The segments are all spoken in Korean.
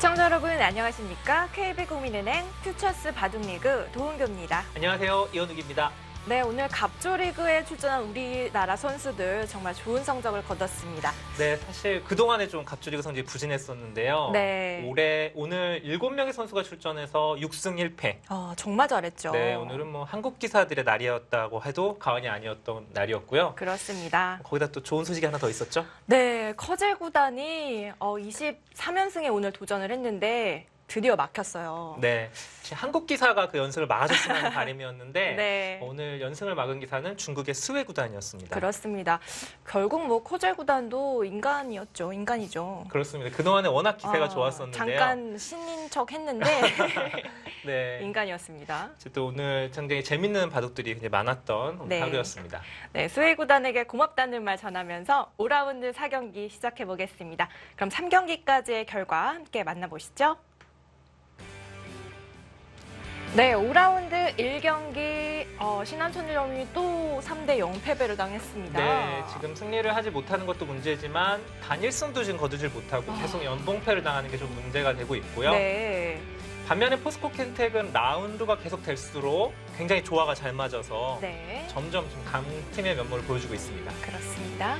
시청자 여러분 안녕하십니까? KB국민은행 퓨처스 바둑리그 도은교입니다. 안녕하세요. 이현욱입니다. 네, 오늘 갑조리그에 출전한 우리나라 선수들 정말 좋은 성적을 거뒀습니다. 네, 사실 그동안에 좀 갑조리그 성적이 부진했었는데요. 네. 오늘 7명의 선수가 출전해서 6승 1패. 정말 잘했죠. 네, 오늘은 뭐 한국 기사들의 날이었다고 해도 과언이 아니었던 날이었고요. 그렇습니다. 거기다 또 좋은 소식이 하나 더 있었죠? 네, 커젤 구단이 23연승에 오늘 도전을 했는데 드디어 막혔어요. 네, 한국 기사가 그 연승을 막아줬으면 하는 바람이었는데 네. 오늘 연승을 막은 기사는 중국의 스웨 구단이었습니다. 그렇습니다. 결국 뭐 커젤 구단도 인간이죠. 그렇습니다. 그동안에 워낙 기세가 좋았었는데요. 잠깐 신인 척 했는데 네. 인간이었습니다. 어쨌든 오늘 굉장히 재밌는 바둑들이 굉장히 많았던 오늘 네. 하루였습니다. 네, 스웨 구단에게 고맙다는 말 전하면서 5라운드 4경기 시작해 보겠습니다. 그럼 3경기까지의 결과 함께 만나보시죠. 네, 5라운드 1경기 신한천일염이 또 3대0 패배를 당했습니다. 네, 지금 승리를 하지 못하는 것도 문제지만 단일승도 지금 거두질 못하고 계속 연봉패를 당하는 게 좀 문제가 되고 있고요. 네. 반면에 포스코 켄텍은 라운드가 계속 될수록 굉장히 조화가 잘 맞아서 네. 점점 좀 강팀의 면모를 보여주고 있습니다. 그렇습니다.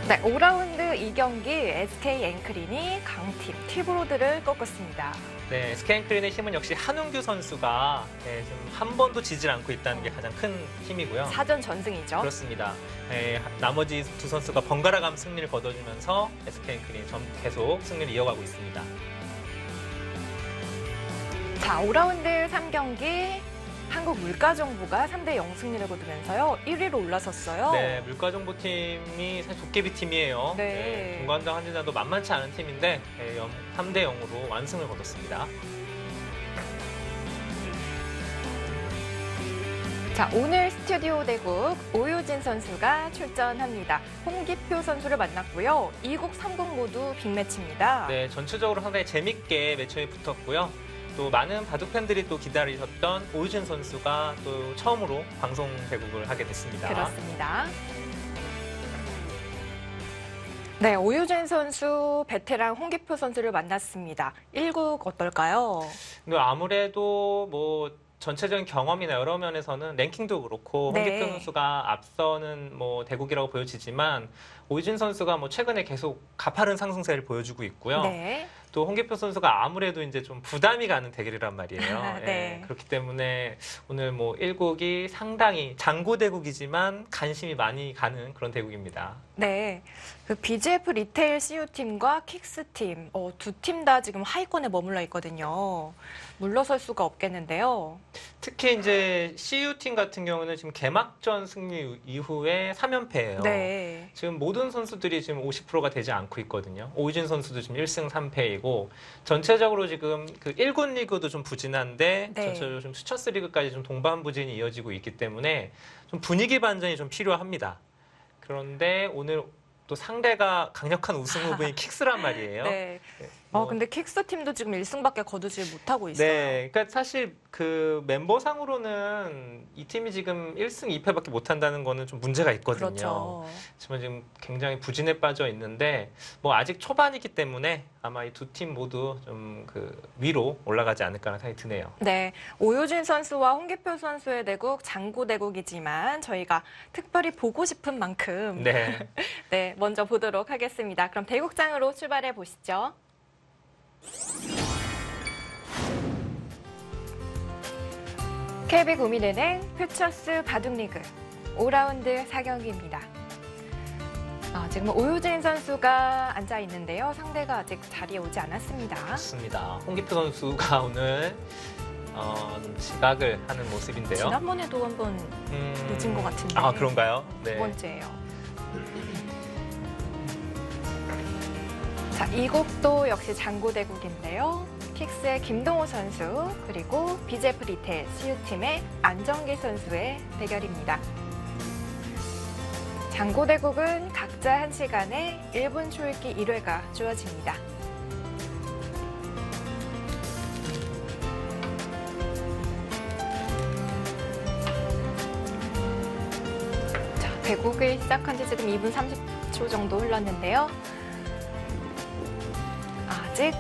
네, 5라운드 2경기 SK 앵크린이 강팀 티브로드를 꺾었습니다. 네, SK앵크린의 힘은 역시 한웅규 선수가 지금 한 번도 지질 않고 있다는 게 가장 큰 힘이고요. 사전 전승이죠. 그렇습니다. 나머지 두 선수가 번갈아가며 승리를 거둬주면서 SK앵크린 계속 승리를 이어가고 있습니다. 자, 5라운드 3경기 한국물가정보가 3대0 승리를 거두면서요. 1위로 올라섰어요. 네, 물가정보팀이 사실 도깨비 팀이에요. 네. 동관장 한진자도 만만치 않은 팀인데 3대0으로 완승을 거뒀습니다. 자, 오늘 스튜디오 대국 오유진 선수가 출전합니다. 홍기표 선수를 만났고요. 2국 3국 모두 빅매치입니다. 네, 전체적으로 상당히 재밌게 매치업이 붙었고요. 또 많은 바둑 팬들이 또 기다리셨던 오유진 선수가 또 처음으로 방송 대국을 하게 됐습니다. 그렇습니다. 네, 오유진 선수, 베테랑 홍기표 선수를 만났습니다. 1국 어떨까요? 근데 아무래도 뭐 전체적인 경험이나 여러 면에서는 랭킹도 그렇고 네. 홍기표 선수가 앞서는 뭐 대국이라고 보여지지만 오유진 선수가 뭐 최근에 계속 가파른 상승세를 보여주고 있고요. 네. 또 홍기표 선수가 아무래도 이제 좀 부담이 가는 대결이란 말이에요. 네. 그렇기 때문에 오늘 뭐 1국이 상당히 장고대국이지만 관심이 많이 가는 그런 대국입니다. 네, 그 BGF 리테일 CU팀과 킥스팀, 두 팀 다 지금 하위권에 머물러 있거든요. 물러설 수가 없겠는데요. 특히 이제 CU팀 같은 경우는 지금 개막전 승리 이후에 3연패예요. 네. 지금 모든 선수들이 지금 50%가 되지 않고 있거든요. 오유진 선수도 지금 1승 3패이고 전체적으로 지금 그 1군 리그도 좀 부진한데 네. 전체적으로 좀 퓨처스 리그까지 좀 동반 부진이 이어지고 있기 때문에 좀 분위기 반전이 좀 필요합니다. 그런데 오늘 또 상대가 강력한 우승 후보인 킥스란 말이에요. 네. 뭐. 근데 킥스팀도 지금 1승밖에 거두지 못하고 있어요. 네, 그러니까 사실 그 멤버상으로는 이 팀이 지금 1승 2패밖에 못한다는 거는 좀 문제가 있거든요. 그렇죠. 하지만 지금 굉장히 부진에 빠져 있는데 뭐 아직 초반이기 때문에 아마 이 두 팀 모두 좀 그 위로 올라가지 않을까라는 생각이 드네요. 네, 오유진 선수와 홍기표 선수의 대국 장고대국이지만 저희가 특별히 보고 싶은 만큼 네. 네, 먼저 보도록 하겠습니다. 그럼 대국장으로 출발해 보시죠. KB국민은행 퓨처스 바둑리그 5라운드 4경기입니다. 지금 오유진 선수가 앉아 있는데요. 상대가 아직 자리에 오지 않았습니다. 맞습니다. 홍기표 선수가 오늘 좀 지각을 하는 모습인데요. 지난번에도 한번 늦은 것 같은데. 아, 그런가요? 네. 두 번째예요. 자, 이 곡도 역시 장고대국인데요. 킥스의 김동호 선수, 그리고 BGF 리테일 CU팀의 안정길 선수의 대결입니다. 장고대국은 각자 1시간에 1분 초읽기 1회가 주어집니다. 자, 대국을 시작한 지 지금 2분 30초 정도 흘렀는데요. 아직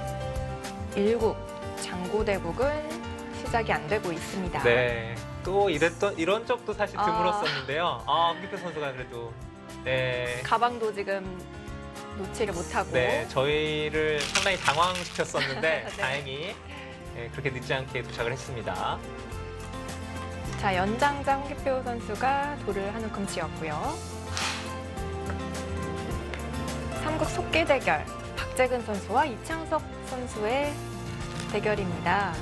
1국 장고대국은 시작이 안 되고 있습니다. 네. 또 이런 적도 사실 드물었었는데요. 홍기표 선수가 그래도 네. 가방도 지금 놓지를 못하고. 네, 저희를 상당히 당황시켰었는데 네. 다행히 그렇게 늦지 않게 도착을 했습니다. 자, 연장자 홍기표 선수가 돌을 한 움큼 지었고요. 3국 속기 대결, 박재근 선수와 이창석 선수의 대결입니다.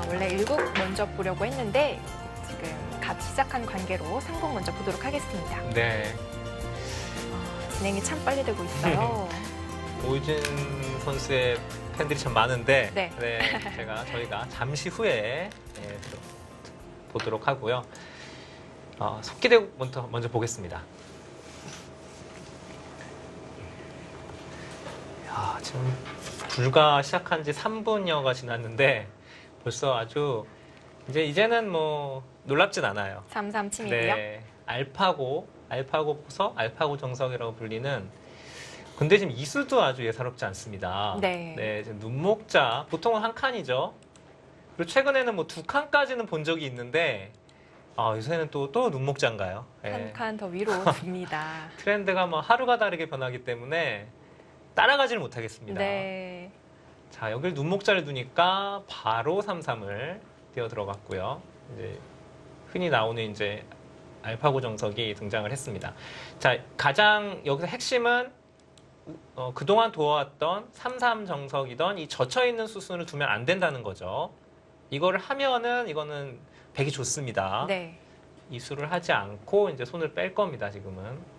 원래 1국 먼저 보려고 했는데 지금 갓 시작한 관계로 3국 먼저 보도록 하겠습니다. 네. 진행이 참 빨리 되고 있어요. 오유진 선수의 팬들이 참 많은데 네. 저희가 잠시 후에 보도록 하고요. 속기대국 먼저 보겠습니다. 지금 불과 시작한 지 3분여가 지났는데 벌써 아주 이제는 뭐 놀랍진 않아요. 3-3-7이고요. 네, 알파고 보서 알파고 정석이라고 불리는. 근데 지금 이수도 아주 예사롭지 않습니다. 네. 지금 눈목자 보통은 한 칸이죠. 그리고 최근에는 뭐 2칸까지는 본 적이 있는데 요새는 또 눈목자인가요? 네. 한 칸 더 위로 둡니다. 트렌드가 뭐 하루가 다르게 변하기 때문에 따라가지를 못하겠습니다. 네. 자, 여길 눈목자를 두니까 바로 3-3을 뛰어 들어갔고요. 이제 흔히 나오는 이제 알파고 정석이 등장을 했습니다. 자, 가장 여기서 핵심은 그동안 도와왔던 3-3 정석이던 이 젖혀있는 수순을 두면 안 된다는 거죠. 이거를 하면은 이거는 백이 좋습니다. 네. 이수를 하지 않고 이제 손을 뺄 겁니다, 지금은.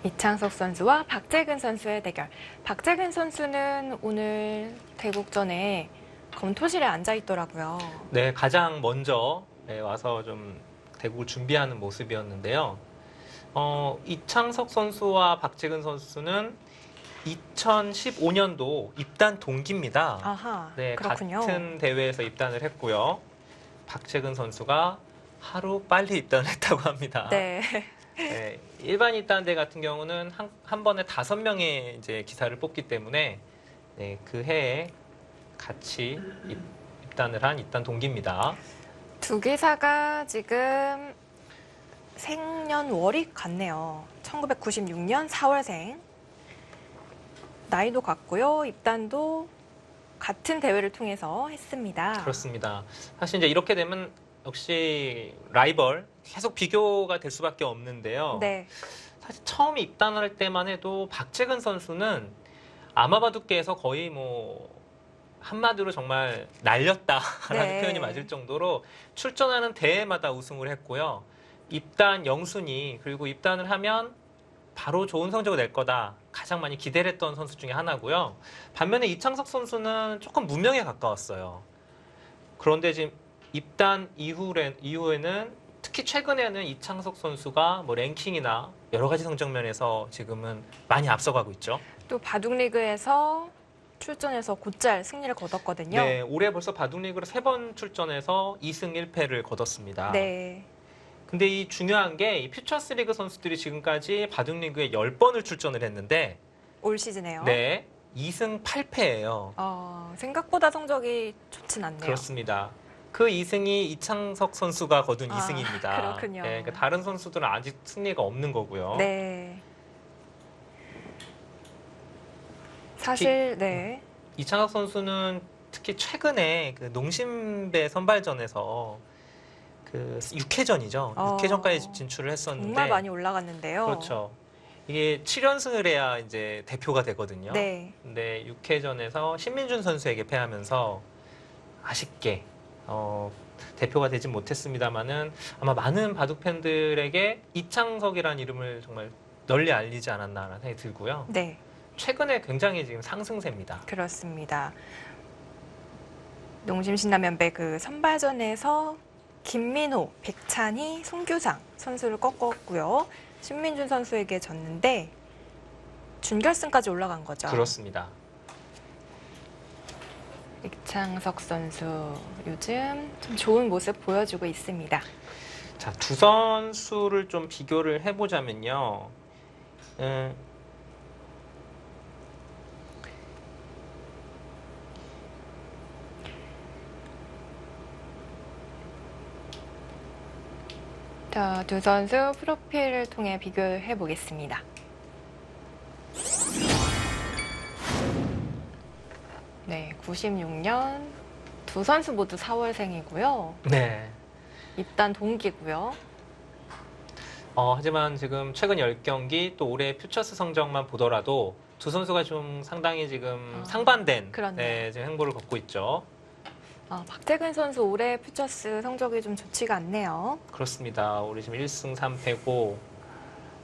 이창석 선수와 박재근 선수의 대결. 박재근 선수는 오늘 대국전에 검토실에 앉아 있더라고요. 네, 가장 먼저 와서 좀 대국을 준비하는 모습이었는데요. 이창석 선수와 박재근 선수는 2015년도 입단 동기입니다. 아하, 네, 그렇군요. 같은 대회에서 입단을 했고요. 박재근 선수가 하루 빨리 입단을 했다고 합니다. 네. 네, 일반 입단대 같은 경우는 한 번에 5명의 이제 기사를 뽑기 때문에 그 해에 같이 입단을 한 입단 동기입니다. 두 기사가 지금 생년월이 같네요. 1996년 4월생. 나이도 같고요. 입단도 같은 대회를 통해서 했습니다. 그렇습니다. 사실 이제 이렇게 되면 역시 라이벌 계속 비교가 될 수밖에 없는데요. 네. 사실 처음 입단을 할 때만 해도 박재근 선수는 아마바둑계에서 거의 뭐 한마디로 정말 날렸다라는 네. 표현이 맞을 정도로 출전하는 대회마다 우승을 했고요. 입단 영순위 그리고 입단을 하면 바로 좋은 성적을 낼 거다. 가장 많이 기대를 했던 선수 중에 하나고요. 반면에 이창석 선수는 조금 무명에 가까웠어요. 그런데 지금 입단 이후에는 특히 최근에는 이창석 선수가 뭐 랭킹이나 여러 가지 성적 면에서 지금은 많이 앞서가고 있죠. 또 바둑리그에서 출전해서 곧잘 승리를 거뒀거든요. 네, 올해 벌써 바둑리그로 3번 출전해서 2승 1패를 거뒀습니다. 네. 근데 이 중요한 게 이 퓨처스 리그 선수들이 지금까지 바둑리그에 10번을 출전을 했는데 올 시즌에요. 네, 2승 8패예요. 생각보다 성적이 좋진 않네요. 그렇습니다. 그 2승이 이창석 선수가 거둔 2승입니다. 그렇군요. 네, 그러니까 다른 선수들은 아직 승리가 없는 거고요. 네. 사실 네. 이창석 선수는 특히 최근에 그 농심배 선발전에서 그 6회전이죠. 6회전까지 진출을 했었는데 정말 많이 올라갔는데요. 그렇죠. 이게 7연승을 해야 이제 대표가 되거든요. 네. 근데 6회전에서 신민준 선수에게 패하면서 아쉽게 대표가 되진 못했습니다만은 아마 많은 바둑 팬들에게 이창석이라는 이름을 정말 널리 알리지 않았나라는 생각이 들고요. 네. 최근에 굉장히 지금 상승세입니다. 그렇습니다. 농심 신라면배 그 선발전에서 김민호, 백찬희, 송규상 선수를 꺾었고요. 신민준 선수에게 졌는데 준결승까지 올라간 거죠. 그렇습니다. 이창석 선수 요즘 좀 좋은 모습 보여주고 있습니다. 자, 두 선수를 좀 비교를 해보자면요. 자, 두 선수 프로필을 통해 비교해 보겠습니다. 네, 96년 두 선수 모두 4월생이고요. 네. 입단 동기고요. 하지만 지금 최근 10경기 또 올해 퓨처스 성적만 보더라도 두 선수가 좀 상당히 지금 상반된 그렇네요. 지금 행보를 걷고 있죠. 박태근 선수 올해 퓨처스 성적이 좀 좋지가 않네요. 그렇습니다. 우리 지금 1승 3패고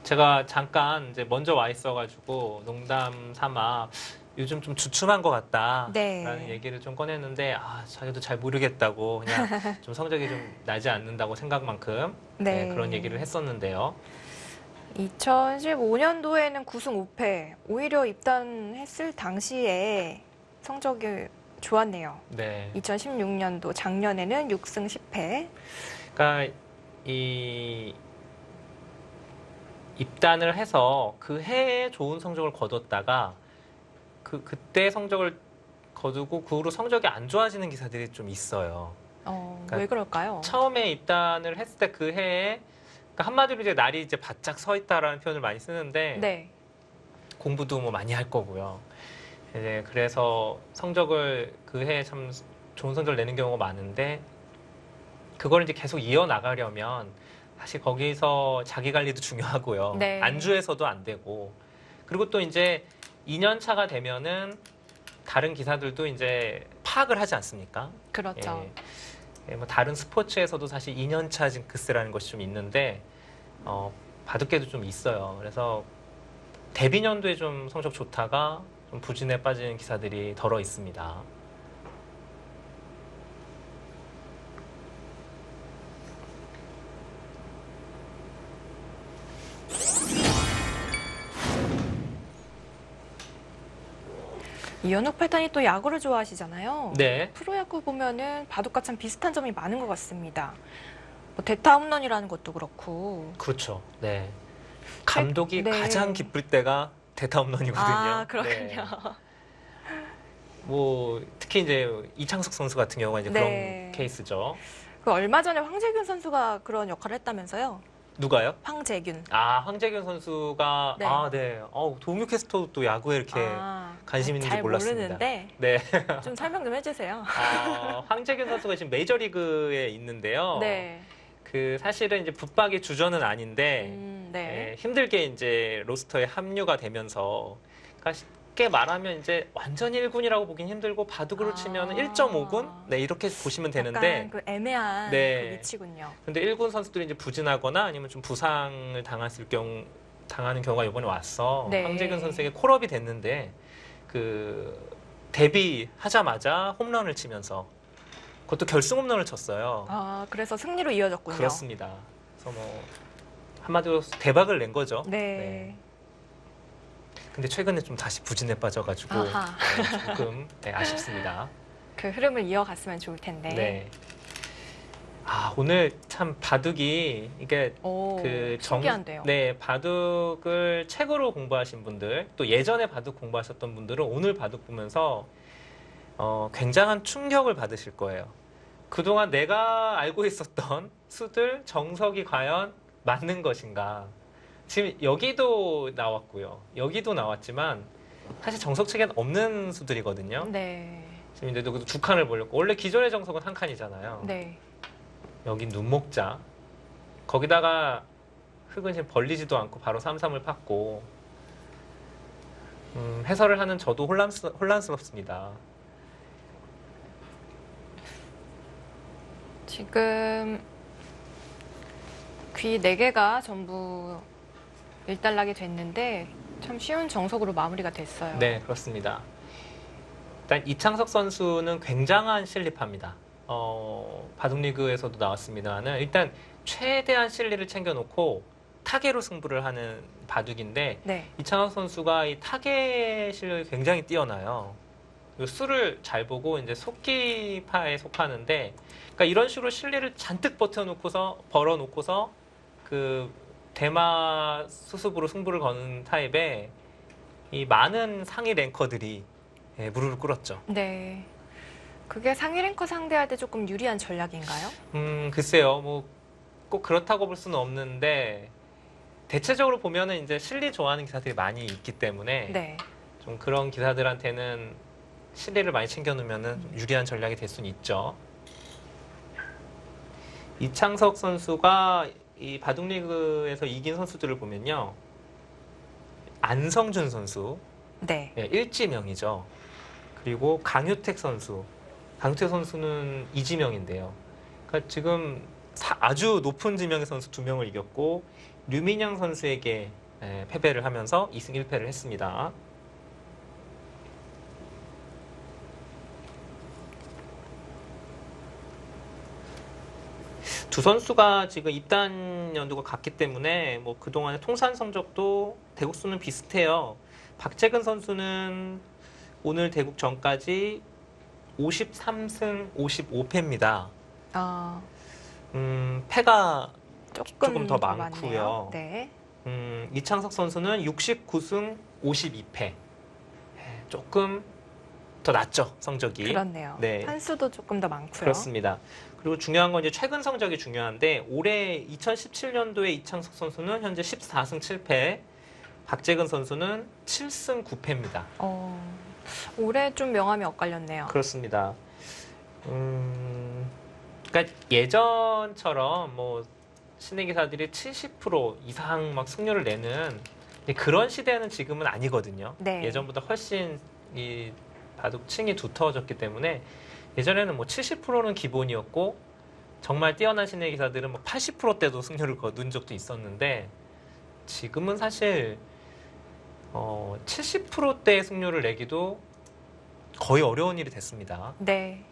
제가 잠깐 이제 먼저 와 있어가지고 농담 삼아 요즘 좀 주춤한 것 같다라는 네. 얘기를 좀 꺼냈는데 자기도 잘 모르겠다고 그냥 좀 성적이 좀 나지 않는다고 생각만큼 네. 그런 얘기를 했었는데요. 2015년도에는 9승 5패. 오히려 입단했을 당시에 성적이 좋았네요. 네. 2016년도 작년에는 6승 10패. 그러니까 이 입단을 해서 그 해에 좋은 성적을 거뒀다가 그때 성적을 거두고 그 후로 성적이 안 좋아지는 기사들이 좀 있어요. 그러니까 왜 그럴까요? 처음에 입단을 했을 때 그 해에 그러니까 한마디로 이제 날이 이제 바짝 서 있다라는 표현을 많이 쓰는데 네. 공부도 뭐 많이 할 거고요. 이제 그래서 성적을 그 해에 참 좋은 성적을 내는 경우가 많은데 그걸 이제 계속 이어나가려면 사실 거기서 자기 관리도 중요하고요. 네. 안주해서도 안 되고 그리고 또 이제 2년 차가 되면은 다른 기사들도 이제 파악을 하지 않습니까? 그렇죠. 뭐 다른 스포츠에서도 사실 2년 차 징크스라는 것이 좀 있는데 바둑계도 좀 있어요. 그래서 데뷔년도에 좀 성적 좋다가 좀 부진에 빠지는 기사들이 덜어 있습니다. 이현욱 팔단이 또 야구를 좋아하시잖아요. 네. 프로야구 보면은 바둑과 참 비슷한 점이 많은 것 같습니다. 뭐 대타 홈런이라는 것도 그렇고. 그렇죠. 네. 감독이 네. 가장 기쁠 때가 대타 홈런이거든요. 그렇군요. 네. 뭐 특히 이제 이창석 선수 같은 경우가 이제 네. 그런 케이스죠. 그 얼마 전에 황재균 선수가 그런 역할을 했다면서요? 누가요? 황재균. 황재균 선수가 네. 네. 동유 캐스터도 또 야구에 이렇게 관심 있는지 잘 몰랐습니다. 모르는데 네. 좀 설명 좀 해주세요. 황재균 선수가 지금 메이저리그에 있는데요. 네. 그 사실은 이제 붙박이 주전은 아닌데 네. 힘들게 이제 로스터에 합류가 되면서 그러니까 쉽게 말하면 이제 완전 1군이라고 보긴 힘들고 바둑으로 치면 1.5군 네 이렇게 보시면 되는데 약간 그 애매한 네. 그 위치군요. 근데 1군 선수들이 이제 부진하거나 아니면 좀 부상을 당하는 경우가 이번에 왔어. 네. 황재균 선수에게 콜업이 됐는데 그 데뷔하자마자 홈런을 치면서 그것도 결승 홈런을 쳤어요. 그래서 승리로 이어졌군요. 그렇습니다. 그래서 뭐 한마디로 대박을 낸 거죠. 네. 근데 최근에 좀 다시 부진에 빠져가지고 조금 아쉽습니다. 그 흐름을 이어갔으면 좋을 텐데. 네. 오늘 참 바둑이 이게 신기한데요. 네, 바둑을 책으로 공부하신 분들, 또 예전에 바둑 공부하셨던 분들은 오늘 바둑 보면서 굉장한 충격을 받으실 거예요. 그동안 내가 알고 있었던 수들 정석이 과연 맞는 것인가? 지금 여기도 나왔고요. 여기도 나왔지만 사실 정석책엔 없는 수들이거든요. 네. 지금 이제 두 칸을 보려고 원래 기존의 정석은 한 칸이잖아요. 네. 여기 눈목자. 거기다가 흙은 지금 벌리지도 않고 바로 3-3을 팠고 해설을 하는 저도 혼란스럽습니다. 지금 귀 4개가 전부 일단락이 됐는데 참 쉬운 정석으로 마무리가 됐어요. 네, 그렇습니다. 일단 이창석 선수는 굉장한 실리파입니다. 바둑리그에서도 나왔습니다만은 일단 최대한 실리를 챙겨놓고 타계로 승부를 하는 바둑인데 네. 이창석 선수가 이 타계 실력이 굉장히 뛰어나요. 요 수를 잘 보고 이제 속기파에 속하는데, 그러니까 이런 식으로 실리를 잔뜩 벌어놓고서 그 대마 수습으로 승부를 거는 타입의 이 많은 상위 랭커들이 예, 무릎을 꿇었죠. 네. 그게 상위 랭커 상대할 때 조금 유리한 전략인가요? 글쎄요, 뭐 꼭 그렇다고 볼 수는 없는데 대체적으로 보면은 이제 실리 좋아하는 기사들이 많이 있기 때문에 네. 좀 그런 기사들한테는 실리를 많이 챙겨놓으면은 유리한 전략이 될 수는 있죠. 이창석 선수가 이 바둑리그에서 이긴 선수들을 보면요, 안성준 선수, 네. 예, 일지명이죠. 그리고 강유택 선수, 강유택 선수는 이지명인데요. 그러니까 지금 아주 높은 지명의 선수 2명을 이겼고 류민영 선수에게 패배를 하면서 2승 1패를 했습니다. 두 선수가 지금 입단 연도가 같기 때문에 뭐 그동안의 통산 성적도 대국수는 비슷해요. 박재근 선수는 오늘 대국 전까지 53승 55패입니다. 아, 패가 조금 더 많네요. 많고요. 네. 이창석 선수는 69승 52패. 조금 더 낫죠, 성적이. 그렇네요. 네. 한수도 조금 더 많고요. 그렇습니다. 그리고 중요한 건 이제 최근 성적이 중요한데 올해 2017년도에 이창석 선수는 현재 14승 7패, 박재근 선수는 7승 9패입니다. 올해 좀 명암이 엇갈렸네요. 그렇습니다. 그러니까 예전처럼 뭐 신의 기사들이 70% 이상 막 승률을 내는 그런 시대는 지금은 아니거든요. 네. 예전보다 훨씬 이 바둑층이 두터워졌기 때문에 예전에는 뭐 70%는 기본이었고 정말 뛰어난 신의 기사들은 뭐 80%대도 승률을 거둔 적도 있었는데 지금은 사실 70%대의 승률을 내기도 거의 어려운 일이 됐습니다. 네.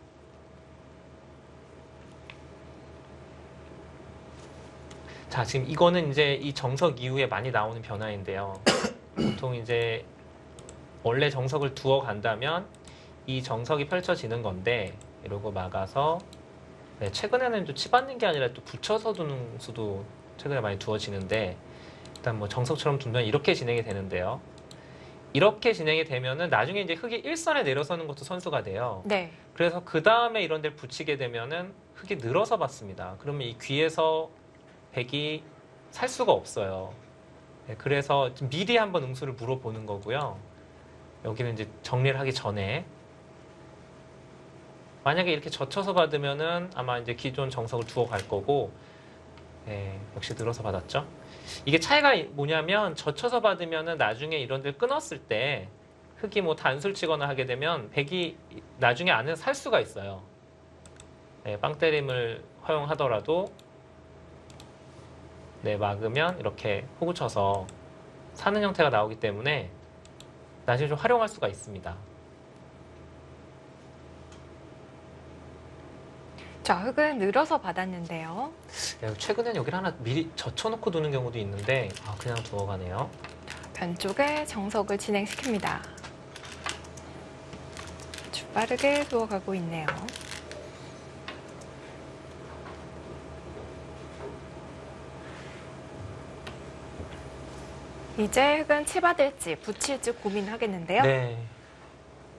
자, 지금 이거는 이제 이 정석 이후에 많이 나오는 변화인데요. 보통 이제 원래 정석을 두어 간다면 이 정석이 펼쳐지는 건데 이러고 막아서 최근에는 또 치받는 게 아니라 또 붙여서 두는 수도 최근에 많이 두어지는데 일단 뭐 정석처럼 두면 이렇게 진행이 되는데요. 이렇게 진행이 되면은 나중에 이제 흙이 일선에 내려서는 것도 선수가 돼요. 네. 그래서 그 다음에 이런 데를 붙이게 되면은 흙이 늘어서 받습니다. 그러면 이 귀에서 백이 살 수가 없어요. 그래서 미리 한번 응수를 물어보는 거고요. 여기는 이제 정리를 하기 전에 만약에 이렇게 젖혀서 받으면은 아마 이제 기존 정석을 두어 갈 거고, 역시 늘어서 받았죠. 이게 차이가 뭐냐면 젖혀서 받으면은 나중에 이런 데를 끊었을 때 흙이 뭐 단술 치거나 하게 되면 백이 나중에 안에 살 수가 있어요. 빵 때림을 허용하더라도 막으면 이렇게 호구 쳐서 사는 형태가 나오기 때문에 나중에 좀 활용할 수가 있습니다. 자, 흙은 늘어서 받았는데요. 최근엔 여기를 하나 미리 젖혀놓고 두는 경우도 있는데 그냥 두어가네요. 변쪽에 정석을 진행시킵니다. 아주 빠르게 두어가고 있네요. 이제 흙은 치받을지 붙일지 고민하겠는데요. 네.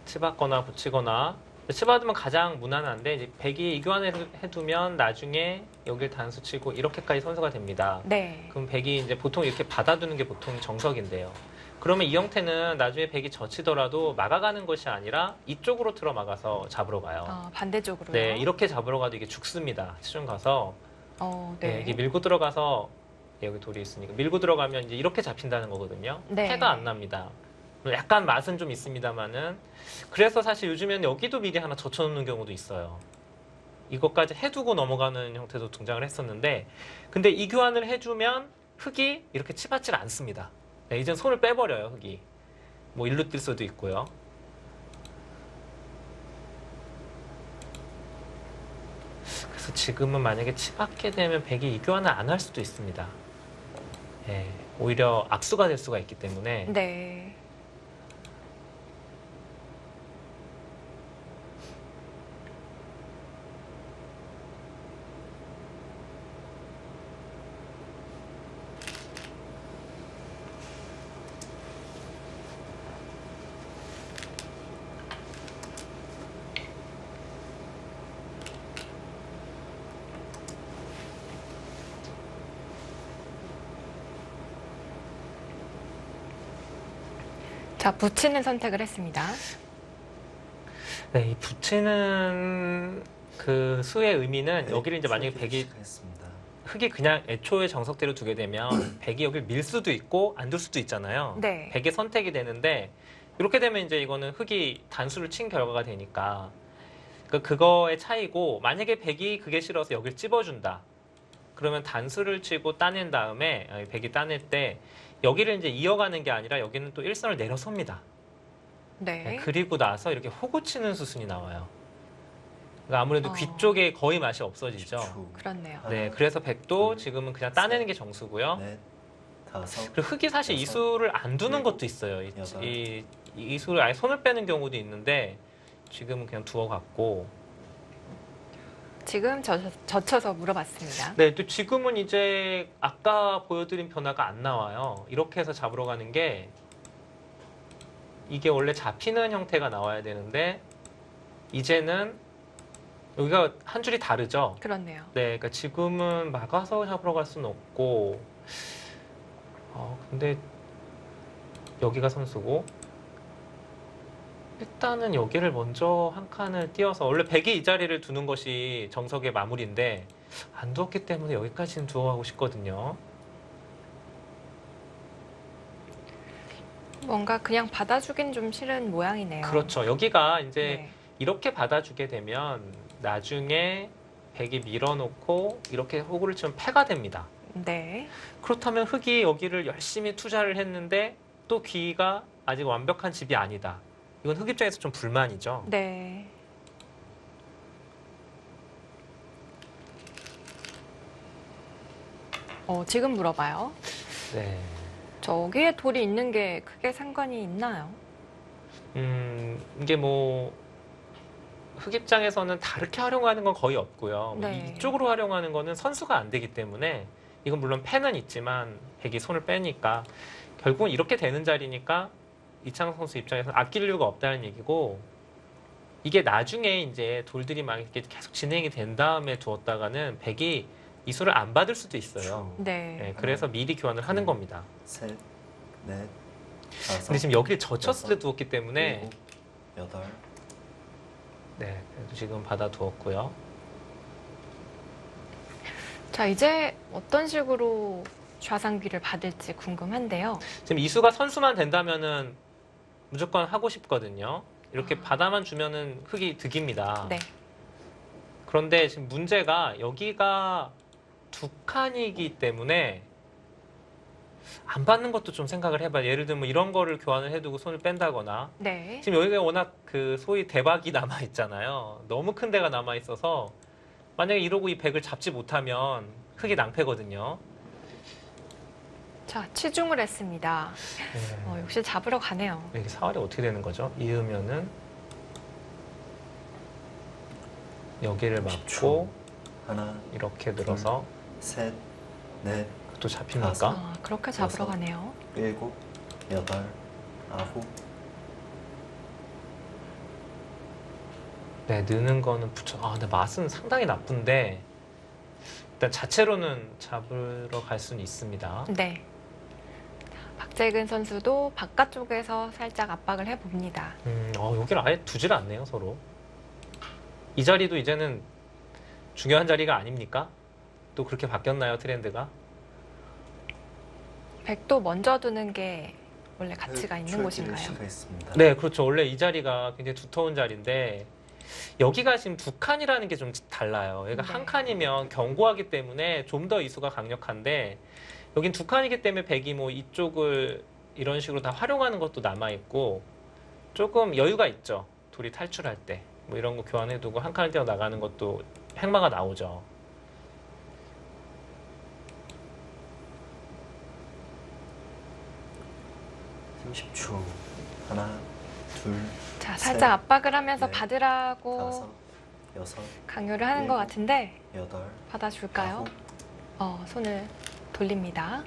치받거나 붙이거나 치받으면 가장 무난한데 이제 백이 이교환을 해두면 나중에 여길 단수 치고 이렇게까지 선수가 됩니다. 네. 그럼 백이 이제 보통 이렇게 받아두는 게 보통 정석인데요. 그러면 이 형태는 나중에 백이 젖히더라도 막아가는 것이 아니라 이쪽으로 틀어 막아서 잡으러 가요. 반대쪽으로요? 네, 이렇게 잡으러 가도 이게 죽습니다. 시중 가서 네. 이게 밀고 들어가서 여기 돌이 있으니까 밀고 들어가면 이제 이렇게 잡힌다는 거거든요. 네. 패가 안 납니다. 약간 맛은 좀 있습니다만은 그래서 사실 요즘엔 여기도 미리 하나 젖혀놓는 경우도 있어요. 이것까지 해두고 넘어가는 형태도 등장을 했었는데 근데 이 교환을 해주면 흙이 이렇게 치받질 않습니다. 이젠 손을 빼버려요. 흙이 뭐 일로 뛸 수도 있고요. 그래서 지금은 만약에 치받게 되면 백이 이 교환을 안 할 수도 있습니다. 오히려 악수가 될 수가 있기 때문에 네. 자, 붙이는 선택을 했습니다. 네, 이 붙이는 그 수의 의미는 여기를 이제 만약에 백이 시작했습니다. 흙이 그냥 애초에 정석대로 두게 되면 백이 여기를 밀 수도 있고 안 둘 수도 있잖아요. 네. 백의 선택이 되는데 이렇게 되면 이제 이거는 흙이 단수를 친 결과가 되니까 그거의 차이고, 만약에 백이 그게 싫어서 여기를 찝어준다. 그러면 단수를 치고 따낸 다음에 백이 따낼 때 여기를 이제 이어가는 게 아니라 여기는 또 일선을 내려섭니다. 네. 그리고 나서 이렇게 호구 치는 수순이 나와요. 그러니까 아무래도 어. 귀 쪽에 거의 맛이 없어지죠. 주, 그렇네요. 네, 그래서 백도 지금은 그냥 따내는 게 정수고요. 넷, 다섯, 그리고 흙이 사실 이 여섯, 수를 안 두는 일곱, 것도 있어요. 여덟. 이 수를 아예 손을 빼는 경우도 있는데 지금은 그냥 두어갔고. 지금 젖혀서 물어봤습니다. 네, 또 지금은 이제 아까 보여드린 변화가 안 나와요. 이렇게 해서 잡으러 가는 게 이게 원래 잡히는 형태가 나와야 되는데 이제는 여기가 한 줄이 다르죠. 그렇네요. 네, 그러니까 지금은 막아서 잡으러 갈 수는 없고, 근데 여기가 선수고, 일단은 여기를 먼저 한 칸을 띄어서, 원래 백이 이 자리를 두는 것이 정석의 마무리인데 안 두었기 때문에 여기까지는 두어가고 싶거든요. 뭔가 그냥 받아주긴 좀 싫은 모양이네요. 그렇죠. 여기가 이제 네. 이렇게 받아주게 되면 나중에 백이 밀어놓고 이렇게 호구를 치면 패가 됩니다. 네. 그렇다면 흙이 여기를 열심히 투자를 했는데 또 귀가 아직 완벽한 집이 아니다. 이건 흙 입장에서 좀 불만이죠. 네. 지금 물어봐요. 네. 저기에 돌이 있는 게 크게 상관이 있나요? 이게 뭐 흙 입장에서는 다르게 활용하는 건 거의 없고요. 네. 이쪽으로 활용하는 거는 선수가 안 되기 때문에 이건 물론 패는 있지만 백이 손을 빼니까 결국은 이렇게 되는 자리니까 이창석 선수 입장에서는 아낄 이유가 없다는 얘기고, 이게 나중에 이제 돌들이 막 이렇게 계속 진행이 된 다음에 두었다가는 백이 이 수를 안 받을 수도 있어요. 네. 네, 그래서 미리 교환을 하는 겁니다. 셋, 넷, 다섯, 근데 지금 여기를 젖혔을 때 두었기 때문에 일곱, 여덟, 네, 그래도 지금 받아 두었고요. 자, 이제 어떤 식으로 좌상귀를 받을지 궁금한데요. 지금 이 수가 선수만 된다면은 무조건 하고 싶거든요. 이렇게 아. 받아만 주면은 흙이 득입니다. 네. 그런데 지금 문제가 여기가 두 칸이기 때문에 안 받는 것도 좀 생각을 해봐요. 예를 들면 이런 거를 교환을 해두고 손을 뺀다거나, 네. 지금 여기가 워낙 그 소위 대박이 남아 있잖아요. 너무 큰 데가 남아 있어서 만약에 이러고 이 백을 잡지 못하면 흙이 낭패거든요. 자, 치중을 했습니다. 네. 역시 잡으러 가네요. 이게 사활이 어떻게 되는 거죠? 이으면은 여기를 10초. 맞고 하나, 이렇게 늘어서 셋, 넷, 또 잡힙니까? 그렇게 잡으러 여섯. 가네요. 일곱, 여덟, 아홉, 네, 느는 거는 붙여. 근데 맛은 상당히 나쁜데 일단 자체로는 잡으러 갈 수는 있습니다. 네. 자, 박재근 선수도 바깥쪽에서 살짝 압박을 해봅니다. 여기를 아예 두질 않네요, 서로. 이 자리도 이제는 중요한 자리가 아닙니까? 또 그렇게 바뀌었나요, 트렌드가? 백도 먼저 두는 게 원래 가치가 있는 출기를 곳인가요? 시작했습니다. 네, 그렇죠. 원래 이 자리가 굉장히 두터운 자리인데 여기가 지금 두 칸이라는 게 좀 달라요. 여기가 네. 한 칸이면 견고하기 때문에 좀 더 이수가 강력한데 여긴 두 칸이기 때문에 백이 뭐 이쪽을 이런 식으로 다 활용하는 것도 남아있고 조금 여유가 있죠. 둘이 탈출할 때. 뭐 이런 거 교환해두고 한 칸을 떼어 나가는 것도 행마가 나오죠. 삼십 초 하나, 둘, 자, 셋, 살짝 압박을 하면서 넷, 받으라고 다섯, 여섯, 강요를 하는 것 일곱. 같은데 여덟, 받아줄까요? 아홉, 손을 돌립니다.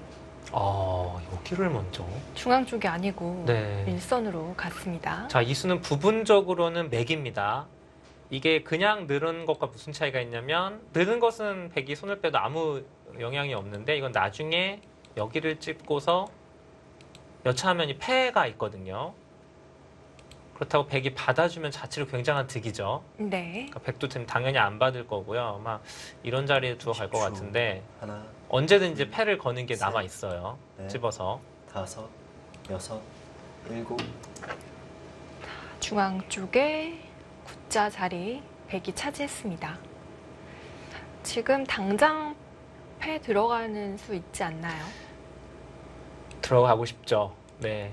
여기를 먼저. 중앙 쪽이 아니고 네. 일선으로 갔습니다. 자, 이 수는 부분적으로는 맥입니다. 이게 그냥 늘은 것과 무슨 차이가 있냐면 늘은 것은 백이 손을 빼도 아무 영향이 없는데 이건 나중에 여기를 찍고서 여차하면 이 패가 있거든요. 그렇다고 백이 받아주면 자체로 굉장한 득이죠. 네. 그러니까 백도 지금 당연히 안 받을 거고요. 아마 이런 자리에 두어 갈 것 10초. 같은데 하나, 언제든 이제 패를 거는 게 셋, 남아 있어요. 넷. 집어서. 다섯, 여섯, 일곱, 중앙 쪽에 구자 자리 백이 차지했습니다. 지금 당장 패 들어가는 수 있지 않나요? 들어가고 싶죠. 네.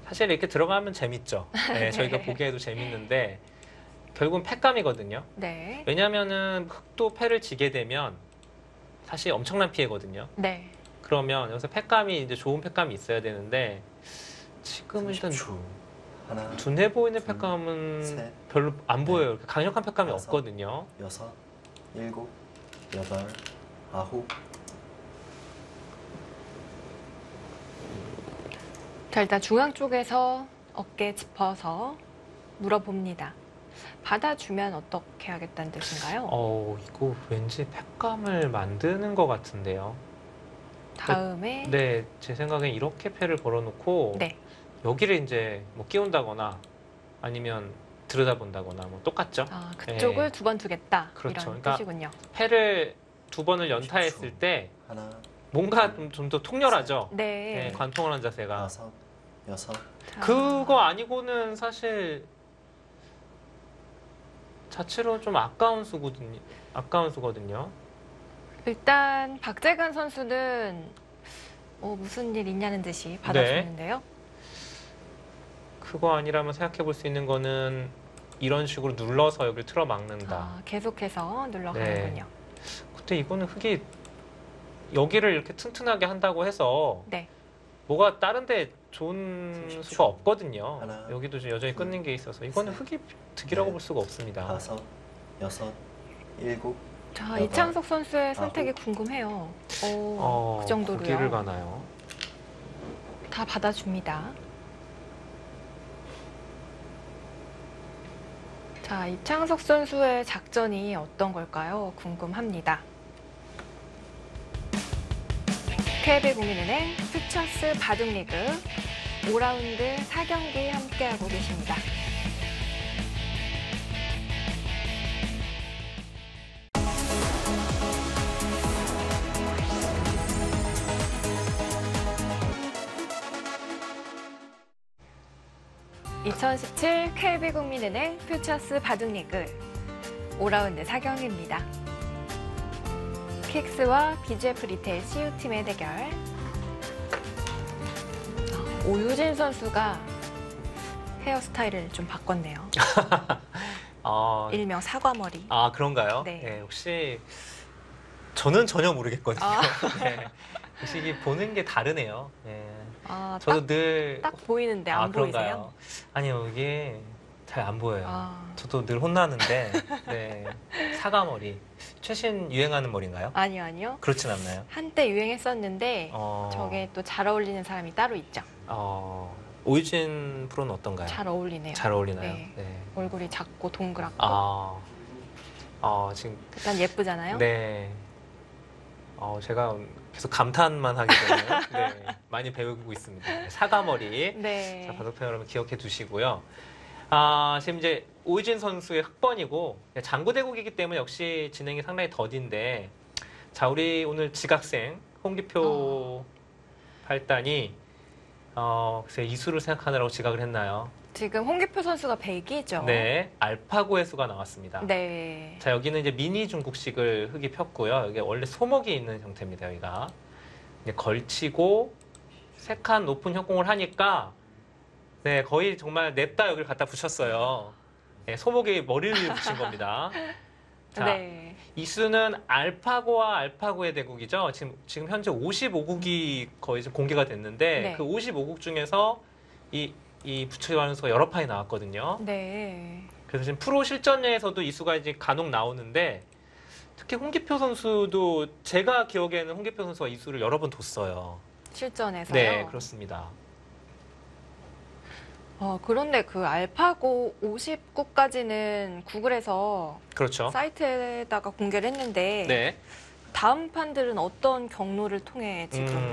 사실 이렇게 들어가면 재밌죠. 네, 저희가 보기에도 재밌는데 결국은 패감이거든요. 네. 왜냐하면은 흑도 패를 지게 되면 사실 엄청난 피해거든요. 네. 그러면 여기서 패감이 이제 좋은 패감이 있어야 되는데 지금은 일단 30초. 하나, 눈에 보이는 둘, 패감은 셋, 별로 안 넷, 보여요. 이렇게 강력한 패감이 다섯. 없거든요. 여섯, 일곱, 여덟, 아홉, 자, 일단 중앙 쪽에서 어깨 짚어서 물어봅니다. 받아주면 어떻게 하겠다는 뜻인가요? 이거 왠지 패감을 만드는 것 같은데요. 다음에 네, 제 생각엔 이렇게 패를 걸어놓고 네. 여기를 이제 뭐 끼운다거나 아니면 들여다본다거나 뭐 똑같죠. 아, 그쪽을 네. 두 번 두겠다. 그렇죠. 이런 그러니까 뜻이군요. 패를 두 번을 연타했을 때 하나, 뭔가 좀 더 통렬하죠. 네. 네, 관통을 한 자세가. 다섯, 여섯, 자, 그거 아니고는 사실 자체로 좀 아까운 수거든요. 일단 박재근 선수는 무슨 일 있냐는 듯이 받아주는데요. 그거 아니라면 생각해 볼 수 있는 거는 이런 식으로 눌러서 여기를 틀어 막는다. 아, 계속해서 눌러가는군요. 네. 근데 이거는 흙이 여기를 이렇게 튼튼하게 한다고 해서 네. 뭐가 다른데 좋은 30초. 수가 없거든요. 하나, 여기도 지금 여전히 끊는 게 있어서 이거는 셋, 흙이 득이라고 넷, 볼 수가 없습니다. 다섯, 여섯, 일곱, 자, 여덟, 이창석 선수의 선택이 궁금해요. 그 정도로요. 거기를 가나요? 다 받아줍니다. 자, 이창석 선수의 작전이 어떤 걸까요? 궁금합니다. KB국민은행 퓨처스 바둑리그 5라운드 4경기 함께하고 계십니다. (2017) KB국민은행 퓨처스 바둑리그 5라운드 4경기입니다. 킥스와 BGF 리테일 CU팀의 대결. 오유진 선수가 헤어스타일을 좀 바꿨네요. 일명 사과머리. 그런가요? 네. 혹시 저는 전혀 모르겠거든요. 아. 네. 혹시 이게 보는 게 다르네요. 네. 아, 저도 늘 딱 보이는데 안 보이세요? 그런가요? 아니요, 이게 잘 안 보여요. 아. 저도 늘 혼나는데 네. 사과머리 최신 유행하는 머리인가요? 아니요. 그렇진 않나요? 한때 유행했었는데 어, 저게 또 잘 어울리는 사람이 따로 있죠. 오유진 프로는 어떤가요? 잘 어울리네요. 잘 어울리나요? 네. 네. 얼굴이 작고 동그랗고 지금 일단 예쁘잖아요. 네. 제가 계속 감탄만 하게 되네요. 네, 많이 배우고 있습니다. 사과머리. 네. 자, 바둑팬 여러분 기억해 두시고요. 지금 이제 오유진 선수의 흑번이고 장구대국이기 때문에 역시 진행이 상당히 더딘데 자, 우리 오늘 지각생 홍기표 팔단이 글쎄 이수를 생각하느라고 지각을 했나요? 지금 홍기표 선수가 100이죠. 네, 알파고의 수가 나왔습니다. 네. 자, 여기는 이제 미니 중국식을 흙이 폈고요. 이게 원래 소목이 있는 형태입니다, 여기가. 이제 걸치고 세 칸 높은 협공을 하니까 네, 거의 정말 냅다 여기를 갖다 붙였어요. 네, 소목이 머리를 붙인 겁니다. 자, 네. 이 수는 알파고와 알파고의 대국이죠. 지금 현재 55국이 거의 지금 공개가 됐는데 네. 그 55국 중에서 이 붙여가는 수가 여러 판이 나왔거든요. 네. 그래서 지금 프로 실전예에서도 이 수가 이제 간혹 나오는데 특히 홍기표 선수도 제가 기억에는 홍기표 선수가 이 수를 여러 번 뒀어요. 실전에서요. 네, 그렇습니다. 그런데 그 알파고 50구까지는 구글에서 그렇죠. 사이트에다가 공개를 했는데 네. 다음 판들은 어떤 경로를 통해 지금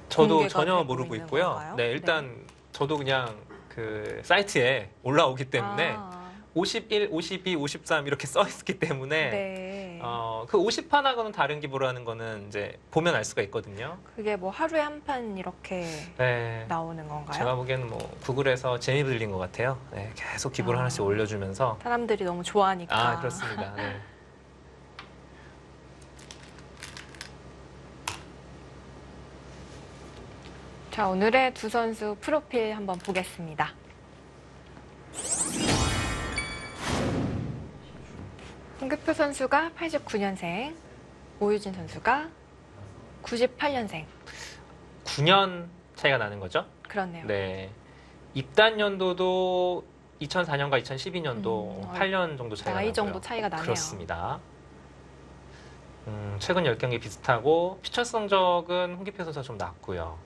저도 공개가 전혀 되고 모르고 있는 있고요. 건가요? 네, 일단 저도 그냥 그 사이트에 올라오기 때문에 아, 51, 52, 53 이렇게 써 있기 때문에 네. 그 50판하고는 다른 기보라는 거는 이제 보면 알 수가 있거든요. 그게 뭐 하루에 한 판 이렇게 네. 나오는 건가요? 제가 보기에는 뭐 구글에서 재미 들린 것 같아요. 네, 계속 기부를 아. 하나씩 올려주면서 사람들이 너무 좋아하니까. 아 그렇습니다. 네. 자, 오늘의 두 선수 프로필 한번 보겠습니다. 홍규표 선수가 89년생, 오유진 선수가 98년생. 9년 차이가 나는 거죠. 그렇네요. 네. 입단 연도도 2004년과 2012년도 8년 정도 차이가 나이 나고요. 정도 차이가 나네요. 그렇습니다. 최근 10경기 비슷하고 피처 성적은 홍기표 선수가 좀 낮고요.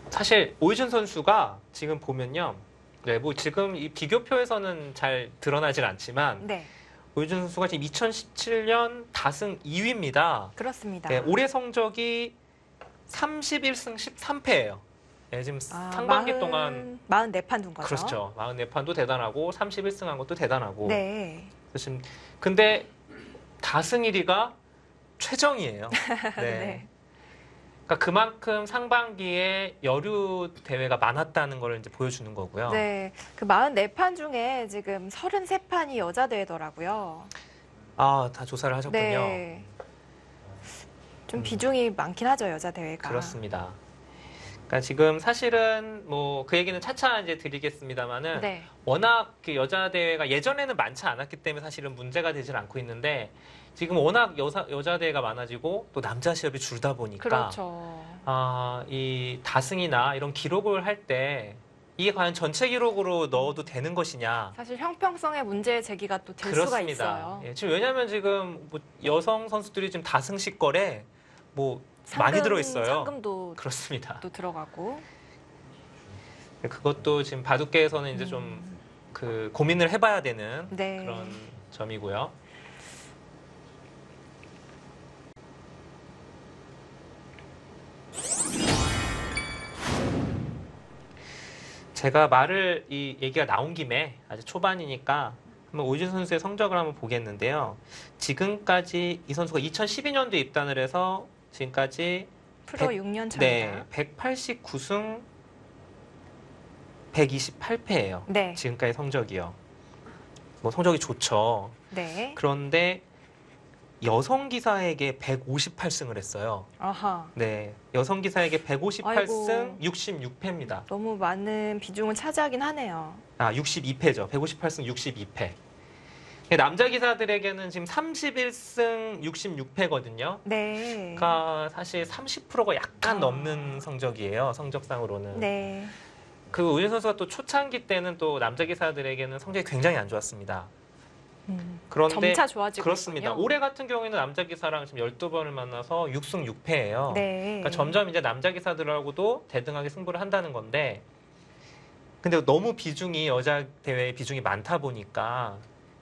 사실 오유진 선수가 지금 보면요. 네, 뭐 지금 이 비교표에서는 잘 드러나질 않지만 네, 오유진 선수가 지금 2017년 다승 2위입니다. 그렇습니다. 네, 올해 성적이 31승 13패예요. 네, 지금 아, 상반기 동안 44판 둔 거죠. 그렇죠. 44판도 대단하고 31승한 것도 대단하고. 네. 지금 근데 다승 1위가 최정이에요. 네. 네. 그러니까 그만큼 상반기에 여류 대회가 많았다는 걸 이제 보여주는 거고요. 네. 그 44판 중에 지금 33판이 여자 대회더라고요. 아, 다 조사를 하셨군요. 네. 좀 비중이 많긴 하죠, 여자 대회가. 그렇습니다. 그러니까 지금 사실은 뭐 그 얘기는 차차 이제 드리겠습니다만은 네. 워낙 그 여자 대회가 예전에는 많지 않았기 때문에 사실은 문제가 되질 않고 있는데 지금 워낙 여자 대회가 많아지고 또 남자 시합이 줄다 보니까 그렇죠. 이 다승이나 이런 기록을 할 때 이게 과연 전체 기록으로 넣어도 되는 것이냐? 사실 형평성의 문제 제기가 또 될 수가 그렇습니다. 있어요. 예, 지금 왜냐하면 지금 뭐 여성 선수들이 지금 다승식 거래 뭐 많이 들어 있어요. 상금도 그렇습니다. 또 들어가고. 그것도 지금 바둑계에서는 이제 좀 그 고민을 해봐야 되는 네. 그런 점이고요. 제가 이 얘기가 나온 김에 아직 초반이니까 한번 오유진 선수의 성적을 한번 보겠는데요. 지금까지 이 선수가 2012년도에 입단을 해서 지금까지 프로 100 6년 차입니다. 네, 189승 128패예요. 네. 지금까지 성적이요. 뭐 성적이 좋죠. 네. 그런데 여성 기사에게 158승을 했어요. 아하. 네, 여성 기사에게 158승 아이고. 66패입니다. 너무 많은 비중을 차지하긴 하네요. 62패죠. 158승 62패. 남자 기사들에게는 지금 31승 66패거든요. 네. 그러니까 사실 30%가 약간 넘는 성적이에요. 성적상으로는. 네. 그 오유진 선수가 또 초창기 때는 또 남자 기사들에게는 성적이 굉장히 안 좋았습니다. 그런데 점차 좋아지고 그렇습니다. 있군요. 올해 같은 경우에는 남자 기사랑 지금 12번을 만나서 6승 6패예요. 네. 그러니까 점점 이제 남자 기사들하고도 대등하게 승부를 한다는 건데 근데 너무 여자 대회의 비중이 많다 보니까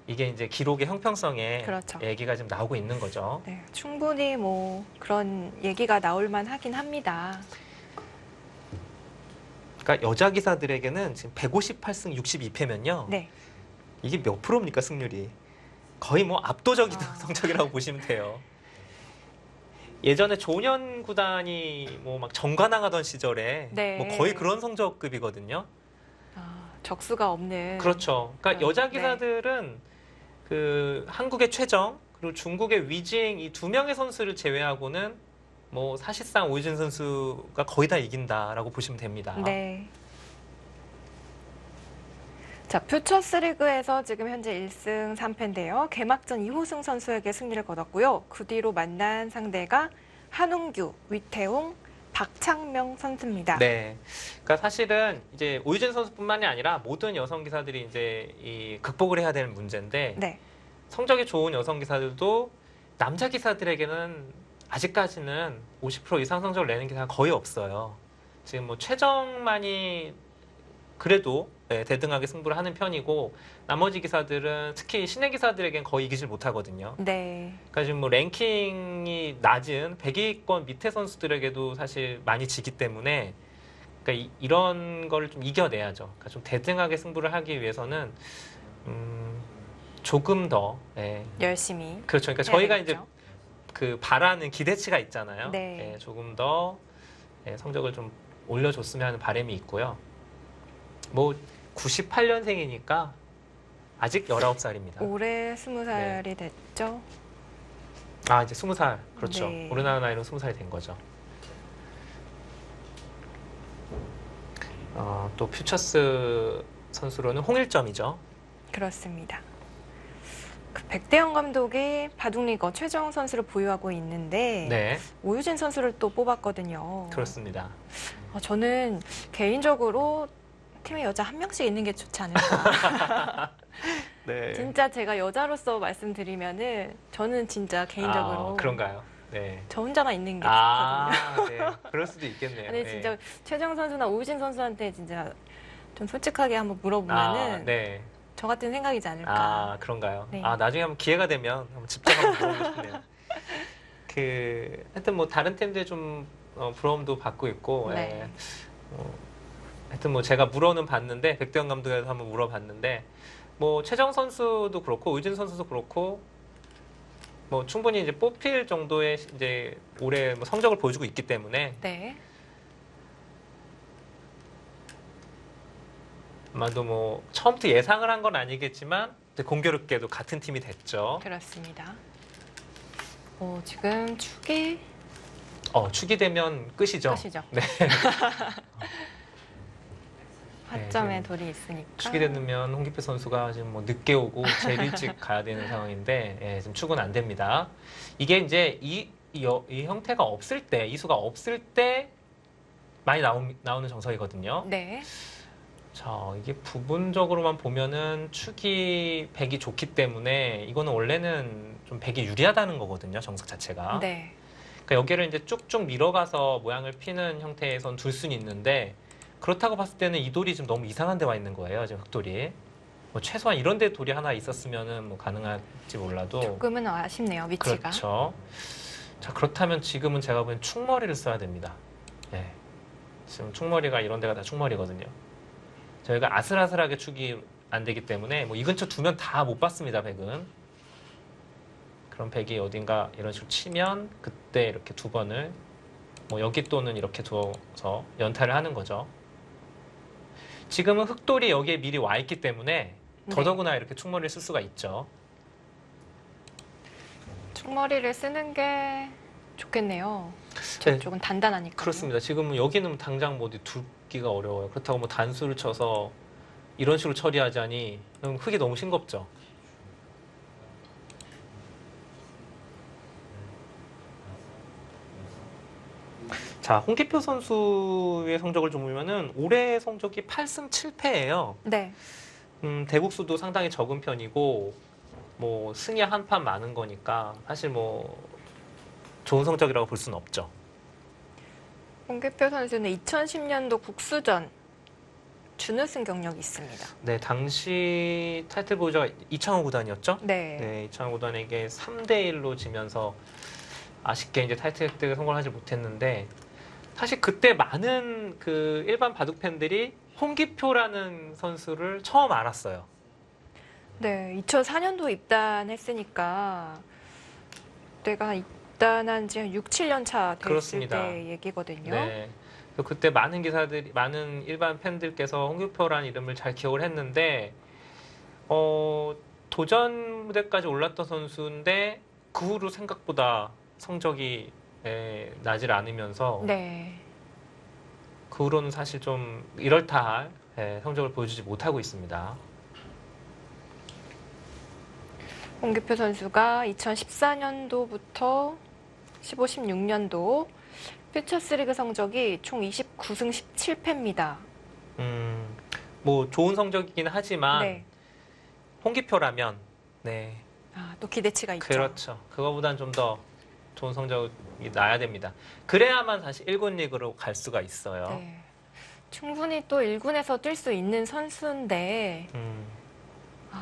이게 이제 기록의 형평성에 그렇죠. 얘기가 지금 나오고 있는 거죠. 네, 충분히 뭐 그런 얘기가 나올 만하긴 합니다. 그러니까 여자 기사들에게는 지금 158승 62패면요. 네. 이게 몇 프로입니까 승률이? 거의 뭐 압도적인 성적이라고 보시면 돼요. 예전에 조년 구단이 뭐 막 정관왕하던 시절에 네. 뭐 거의 그런 성적급이거든요. 적수가 없는. 그렇죠. 그러니까 여자 네. 기사들은 그 한국의 최정 그리고 중국의 위징 이 두 명의 선수를 제외하고는 뭐 사실상 오유진 선수가 거의 다 이긴다라고 보시면 됩니다. 네. 자, 퓨처스 리그에서 지금 현재 1승 3패인데요. 개막전 이호승 선수에게 승리를 거뒀고요. 그 뒤로 만난 상대가 한웅규, 위태웅, 박창명 선수입니다. 네. 그러니까 사실은 이제 오유진 선수뿐만이 아니라 모든 여성 기사들이 이제 이 극복을 해야 되는 문제인데 네. 성적이 좋은 여성 기사들도 남자 기사들에게는 아직까지는 50% 이상 성적을 내는 기사가 거의 없어요. 지금 뭐 최정만이 그래도 네, 대등하게 승부를 하는 편이고 나머지 기사들은 특히 신예 기사들에겐 거의 이기질 못하거든요. 네. 그러니까 지금 뭐 랭킹이 낮은 100위권 밑에 선수들에게도 사실 많이 지기 때문에 그러니까 이런 걸 좀 이겨내야죠. 그러니까 좀 대등하게 승부를 하기 위해서는 조금 더 열심히. 그렇죠. 그러니까 해야 저희가 되겠죠. 이제 그 바라는 기대치가 있잖아요. 네. 조금 더 성적을 좀 올려줬으면 하는 바람이 있고요. 뭐 98년생이니까 아직 19살입니다. 올해 20살이 됐죠. 아, 이제 20살. 그렇죠. 네. 우리나라 나이로 20살이 된 거죠. 또 퓨처스 선수로는 홍일점이죠. 그렇습니다. 그 백대영 감독이 바둑리거 최정 선수를 보유하고 있는데 네, 오유진 선수를 또 뽑았거든요. 그렇습니다. 저는 개인적으로 팀에 여자 한 명씩 있는 게 좋지 않을까. 네. 진짜 제가 여자로서 말씀드리면은 저는 진짜 개인적으로 그런가요? 네. 저 혼자만 있는 게 좋거든요. 네. 그럴 수도 있겠네요. 근데 진짜 최정 선수나 오유진 선수한테 진짜 좀 솔직하게 한번 물어보면은 네. 저 같은 생각이지 않을까. 그런가요? 네. 나중에 한번 기회가 되면 한번 직접 한번 물어보고 싶네요. 하여튼 뭐 다른 팀들 좀 부러움도 받고 있고, 네. 하여튼 뭐 제가 물어는 봤는데 백대영 감독에서 한번 물어봤는데 뭐 최정 선수도 그렇고 오유진 선수도 그렇고 뭐 충분히 이제 뽑힐 정도의 이제 올해 뭐 성적을 보여주고 있기 때문에 네. 아마도 뭐 처음부터 예상을 한 건 아니겠지만 공교롭게도 같은 팀이 됐죠. 그렇습니다. 지금 축이 축이 되면 끝이죠. 끝이죠. 네. 화점에 네, 돌이 있으니까. 축이 되면 홍기표 선수가 지금 뭐 늦게 오고 제일 일찍 가야 되는 상황인데 지금 축은 안 됩니다. 이게 이제 이 형태가 없을 때, 이 수가 없을 때 많이 나오는 정석이거든요. 네. 자, 이게 부분적으로만 보면은 축이 백이 좋기 때문에 이거는 원래는 좀 백이 유리하다는 거거든요, 정석 자체가. 네. 그러니까 여기를 이제 쭉쭉 밀어가서 모양을 피는 형태에선 둘 수는 있는데 그렇다고 봤을 때는 이 돌이 지금 너무 이상한 데 와 있는 거예요, 지금 흑돌이. 뭐 최소한 이런 데 돌이 하나 있었으면은 뭐 가능할지 몰라도. 조금은 아쉽네요, 위치가. 그렇죠. 자, 그렇다면 지금은 제가 보기엔 축머리를 써야 됩니다. 예. 지금 축머리가 이런 데가 다 축머리거든요. 저희가 아슬아슬하게 축이 안 되기 때문에 뭐 이 근처 두면 다 못 봤습니다, 백은. 그럼 백이 어딘가 이런 식으로 치면 그때 이렇게 두 번을 뭐 여기 또는 이렇게 두어서 연타를 하는 거죠. 지금은 흑돌이 여기에 미리 와 있기 때문에 네. 더더구나 이렇게 축머리를 쓸 수가 있죠. 축머리를 쓰는 게 좋겠네요. 네. 저쪽은 단단하니까. 그렇습니다. 지금은 여기는 당장 뭐 어디 두기가 어려워요. 그렇다고 뭐 단수를 쳐서 이런 식으로 처리하자니 흙이 너무 싱겁죠. 자, 홍기표 선수의 성적을 좀 보면은 올해 성적이 8승 7패예요. 네. 대국수도 상당히 적은 편이고 뭐 승이 한 판 많은 거니까 사실 뭐 좋은 성적이라고 볼 수는 없죠. 홍규표 선수는 2010년도 국수전 준우승 경력이 있습니다. 네, 당시 타이틀 보유자가 이창호 구단이었죠? 네. 네, 이창호 구단에게 3대1로 지면서 아쉽게 이제 타이틀 획득에 성공하지 못했는데 사실 그때 많은 그 일반 바둑 팬들이 홍기표라는 선수를 처음 알았어요. 네, 2004년도 입단했으니까 그때가 입단한 지 6, 7년 차 됐을 그렇습니다. 때 얘기거든요. 네. 그래서 그때 많은 기사들이, 많은 일반 팬들께서 홍기표라는 이름을 잘 기억을 했는데, 도전 무대까지 올랐던 선수인데, 그 후로 생각보다 성적이 나질 않으면서, 네. 그 후로는 사실 좀 이럴다 할 성적을 보여주지 못하고 있습니다. 홍규표 선수가 2014년도부터 15, 16년도 퓨처스리그 성적이 총 29승 17패입니다. 뭐 좋은 성적이긴 하지만 네. 홍기표라면 네, 또 기대치가 있죠. 그렇죠. 그거보단 좀 더 좋은 성적이 나야 됩니다. 그래야만 사실 1군 리그로 갈 수가 있어요. 네. 충분히 또 1군에서 뛸 수 있는 선수인데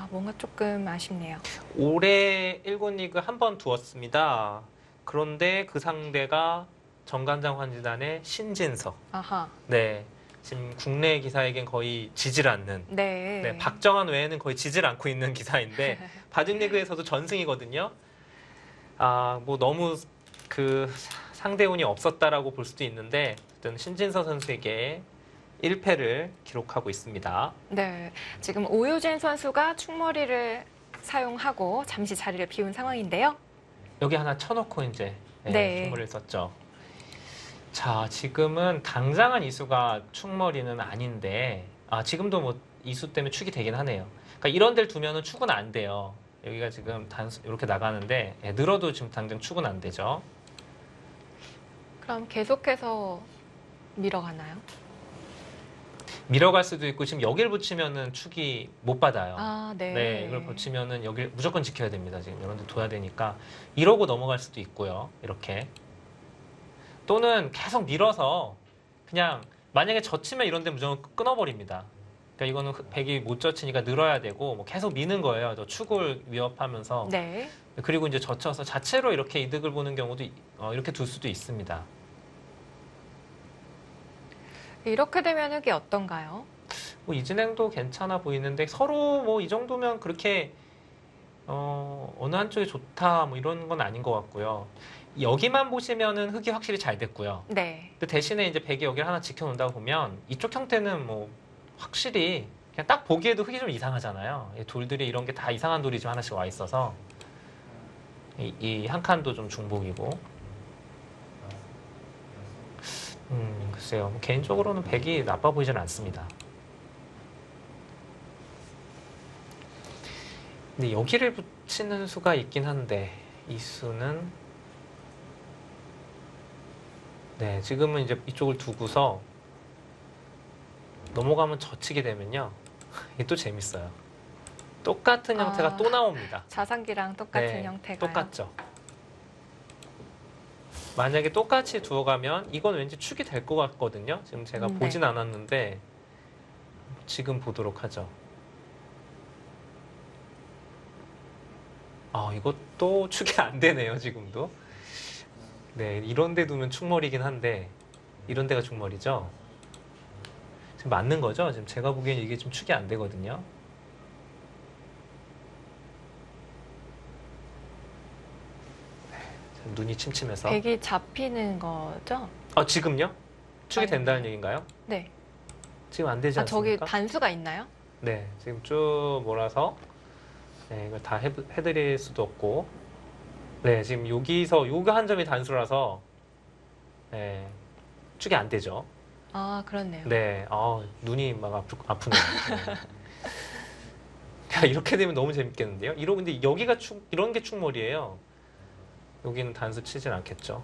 뭔가 조금 아쉽네요. 올해 1군 리그 한 번 두었습니다. 그런데 그 상대가 정관장 환지단의 신진석. 아하. 네. 지금 국내 기사에겐 거의 지질 않는 네. 네, 박정환 외에는 거의 지질 않고 있는 기사인데 바둑리그에서도 전승이거든요. 아, 뭐 너무 그 상대운이 없었다라고 볼 수도 있는데 어쨌든 신진서 선수에게 1패를 기록하고 있습니다. 네. 지금 오유진 선수가 충머리를 사용하고 잠시 자리를 비운 상황인데요. 여기 하나 쳐놓고 이제 네. 충머리를 썼죠. 자, 지금은 당장한 이수가 충머리는 아닌데 지금도 뭐 이수 때문에 축이 되긴 하네요. 그러니까 이런 데를 두면은 축은 안 돼요. 여기가 지금 단수 이렇게 나가는데 늘어도 지금 당장 축은 안 되죠. 그럼 계속해서 밀어가나요? 밀어갈 수도 있고 지금 여길 붙이면은 축이 못 받아요. 아, 네. 네, 이걸 붙이면은 여길 무조건 지켜야 됩니다. 지금 이런 데 둬야 되니까 이러고 넘어갈 수도 있고요. 이렇게. 또는 계속 밀어서 그냥 만약에 젖히면 이런 데 무조건 끊어버립니다. 그러니까 이거는 백이 못 젖히니까 늘어야 되고 뭐 계속 미는 거예요. 저 축을 위협하면서. 네. 그리고 이제 젖혀서 자체로 이렇게 이득을 보는 경우도 이렇게 둘 수도 있습니다. 이렇게 되면 흙이 어떤가요? 뭐 이진행도 괜찮아 보이는데 서로 뭐 이 정도면 그렇게 어느 한쪽이 좋다 뭐 이런 건 아닌 것 같고요. 여기만 보시면은 흙이 확실히 잘 됐고요. 네. 근데 대신에 이제 백이 여기를 하나 지켜놓는다고 보면 이쪽 형태는 뭐 확실히 그냥 딱 보기에도 흙이 좀 이상하잖아요. 이 돌들이 이런 게 다 이상한 돌이 좀 하나씩 와 있어서 이 한 칸도 좀 중복이고. 글쎄요. 뭐 개인적으로는 백이 나빠 보이지는 않습니다. 근데 여기를 붙이는 수가 있긴 한데 이 수는 네, 지금은 이제 이쪽을 두고서 넘어가면 젖히게 되면요. 이게 또 재밌어요. 똑같은 형태가 또 나옵니다. 자상기랑 똑같은 네, 형태가요? 똑같죠. 만약에 똑같이 두어가면 이건 왠지 축이 될 것 같거든요. 지금 제가 네. 보진 않았는데 지금 보도록 하죠. 이것도 축이 안 되네요. 지금도. 네, 이런 데 두면 축머리긴 한데 이런 데가 축머리죠. 지금 맞는 거죠? 지금 제가 보기엔 이게 좀 축이 안 되거든요. 눈이 침침해서. 백이 잡히는 거죠? 지금요? 축이 아니, 된다는 얘기인가요? 네. 지금 안 되지 저기 않습니까? 단수가 있나요? 네, 지금 쭉 몰아서 네, 이걸 다 해드릴 수도 없고 네, 지금 여기서 요거 한 점이 단수라서 네, 축이 안 되죠. 아, 그렇네요. 네, 눈이 막 아프네요. 네. 이렇게 되면 너무 재밌겠는데요? 근데 여기가 이런 게 축머리예요. 여기는 단수 치진 않겠죠.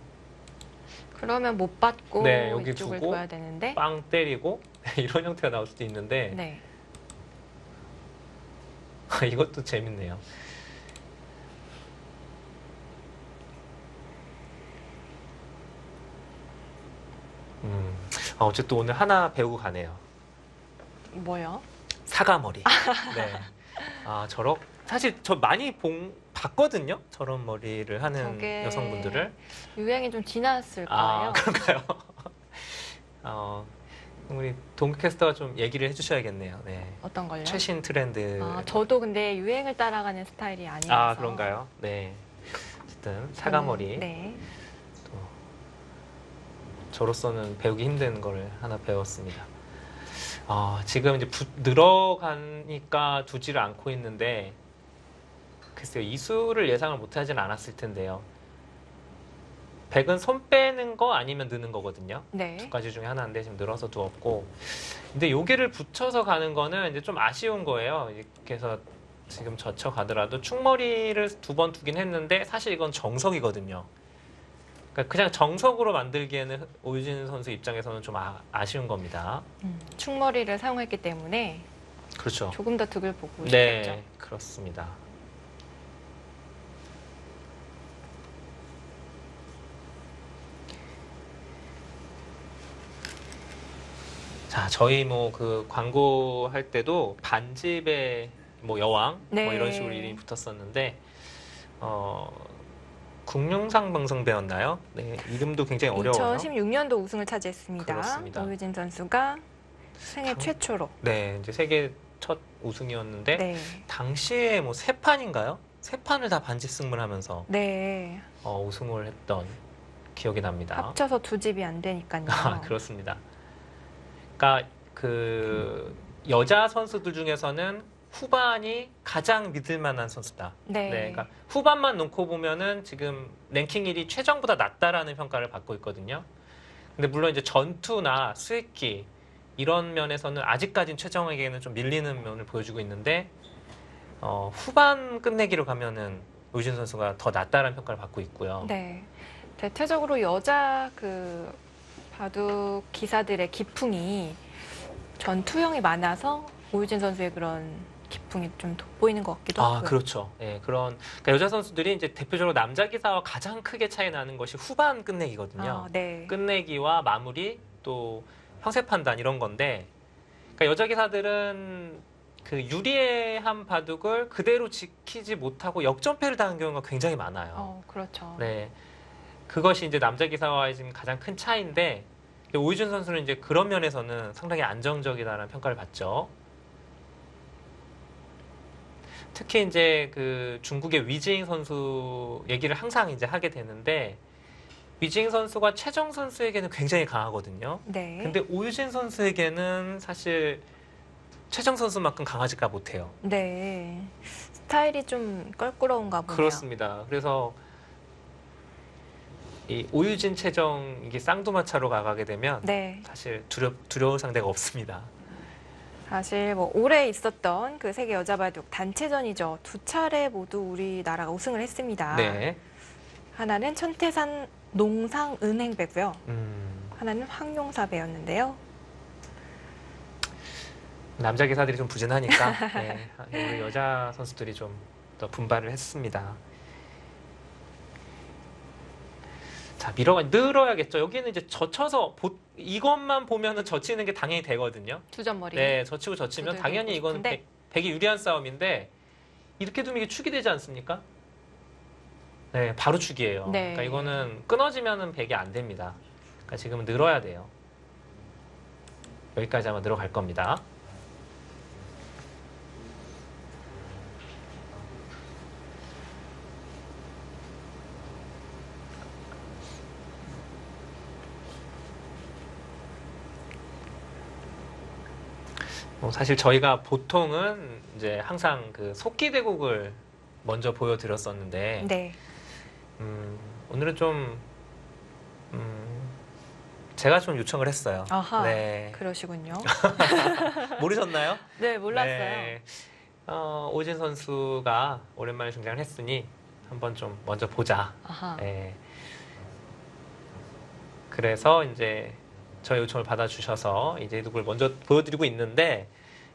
그러면 못 받고 네, 여기 이쪽을 두고 둬야 되는데. 빵 때리고 이런 형태가 나올 수도 있는데 네. 이것도 재밌네요. 어쨌든 오늘 하나 배우고 가네요. 뭐요? 사과머리. 네. 사실 저 많이 봤거든요. 저런 머리를 하는 저게 여성분들을. 유행이 좀 지났을 거예요. 그런가요? 우리 동캐스터가 좀 얘기를 해주셔야겠네요. 네. 어떤 걸요? 최신 트렌드. 저도 근데 유행을 따라가는 스타일이 아니라서. 그런가요? 네. 어쨌든 사과머리. 네. 또 저로서는 배우기 힘든 거를 하나 배웠습니다. 지금 이제 늘어가니까 두지를 않고 있는데 글쎄요, 이수를 예상을 못하진 않았을 텐데요. 백은 손 빼는 거 아니면 느는 거거든요. 네. 두 가지 중에 하나인데 지금 늘어서 두었고, 근데 여기를 붙여서 가는 거는 이제 좀 아쉬운 거예요. 그래서 지금 젖혀 가더라도 축머리를 2번 두긴 했는데 사실 이건 정석이거든요. 그러니까 그냥 정석으로 만들기에는 오유진 선수 입장에서는 좀 아쉬운 겁니다. 축머리를 사용했기 때문에 그렇죠. 조금 더 득을 보고 싶겠죠. 네, 그렇습니다. 자, 저희 뭐 그 광고 할 때도 반집에 뭐 여왕 네. 뭐 이런 식으로 이름이 붙었었는데 국룡상 방송배였나요? 네, 이름도 굉장히 어려워요. 2016년도 우승을 차지했습니다. 그렇습니다. 오유진 선수가 생애 최초로. 네, 이제 세계 첫 우승이었는데 네. 당시에 뭐 세 판인가요? 세 판을 다 반지 승문하면서 네. 우승을 했던 기억이 납니다. 합쳐서 두 집이 안 되니까요. 아, 그렇습니다. 그러니까 그 여자 선수들 중에서는 후반이 가장 믿을 만한 선수다. 네. 그러니까 후반만 놓고 보면은 지금 랭킹 1위 최정보다 낫다라는 평가를 받고 있거든요. 근데 물론 이제 전투나 수익기 이런 면에서는 아직까지는 최정에게는 좀 밀리는 면을 보여주고 있는데 후반 끝내기로 가면은 오유진 선수가 더 낫다라는 평가를 받고 있고요. 네. 대체적으로 여자 그 바둑 기사들의 기풍이 전투형이 많아서 오유진 선수의 그런 기풍이 좀 돋보이는 것 같기도 하고요. 그렇죠. 예, 그러니까 여자 선수들이 이제 대표적으로 남자 기사와 가장 크게 차이 나는 것이 후반 끝내기거든요. 네. 끝내기와 마무리 또 형세 판단 이런 건데, 그러니까 여자 기사들은 그 유리한 바둑을 그대로 지키지 못하고 역전패를 당한 경우가 굉장히 많아요. 그렇죠. 네, 그것이 이제 남자 기사와의 지금 가장 큰 차이인데, 오유진 선수는 이제 그런 면에서는 상당히 안정적이다라는 평가를 받죠. 특히 이제 그 중국의 위징 선수 얘기를 항상 이제 하게 되는데, 위징 선수가 최정 선수에게는 굉장히 강하거든요. 네. 근데 오유진 선수에게는 사실 최정 선수만큼 강하지가 못해요. 네. 스타일이 좀 껄끄러운가 보네요. 그렇습니다. 그래서 이 오유진 최정 이게 쌍두마차로 가게 되면 네. 사실 두려울 상대가 없습니다. 사실 뭐 올해 있었던 그 세계 여자 바둑 단체전이죠. 두 차례 모두 우리나라가 우승을 했습니다. 네. 하나는 천태산 농상은행배고요. 음, 하나는 황용사배였는데요. 남자 기사들이 좀 부진하니까 네, 우리 여자 선수들이 좀 더 분발을 했습니다. 자, 늘어야겠죠. 여기는 이제 젖혀서 이것만 보면은 젖히는 게 당연히 되거든요. 두 점 머리. 네, 젖히고 젖히면 두들기고 당연히 이거는 싶은데. 백이 유리한 싸움인데 이렇게 두면 이게 축이 되지 않습니까? 네, 바로 축이에요. 네. 그러니까 이거는 끊어지면은 백이 안 됩니다. 그러니까 지금은 늘어야 돼요. 여기까지 아마 늘어갈 겁니다. 사실 저희가 보통은 이제 항상 그 속기대국을 먼저 보여드렸었는데, 네. 오늘은 좀, 제가 좀 요청을 했어요. 아하. 네. 그러시군요. 모르셨나요? 네, 몰랐어요. 네. 오진 선수가 오랜만에 등장을 했으니 한번 좀 먼저 보자. 아하. 네. 그래서 이제 저희 요청을 받아주셔서 이제 이걸 먼저 보여드리고 있는데,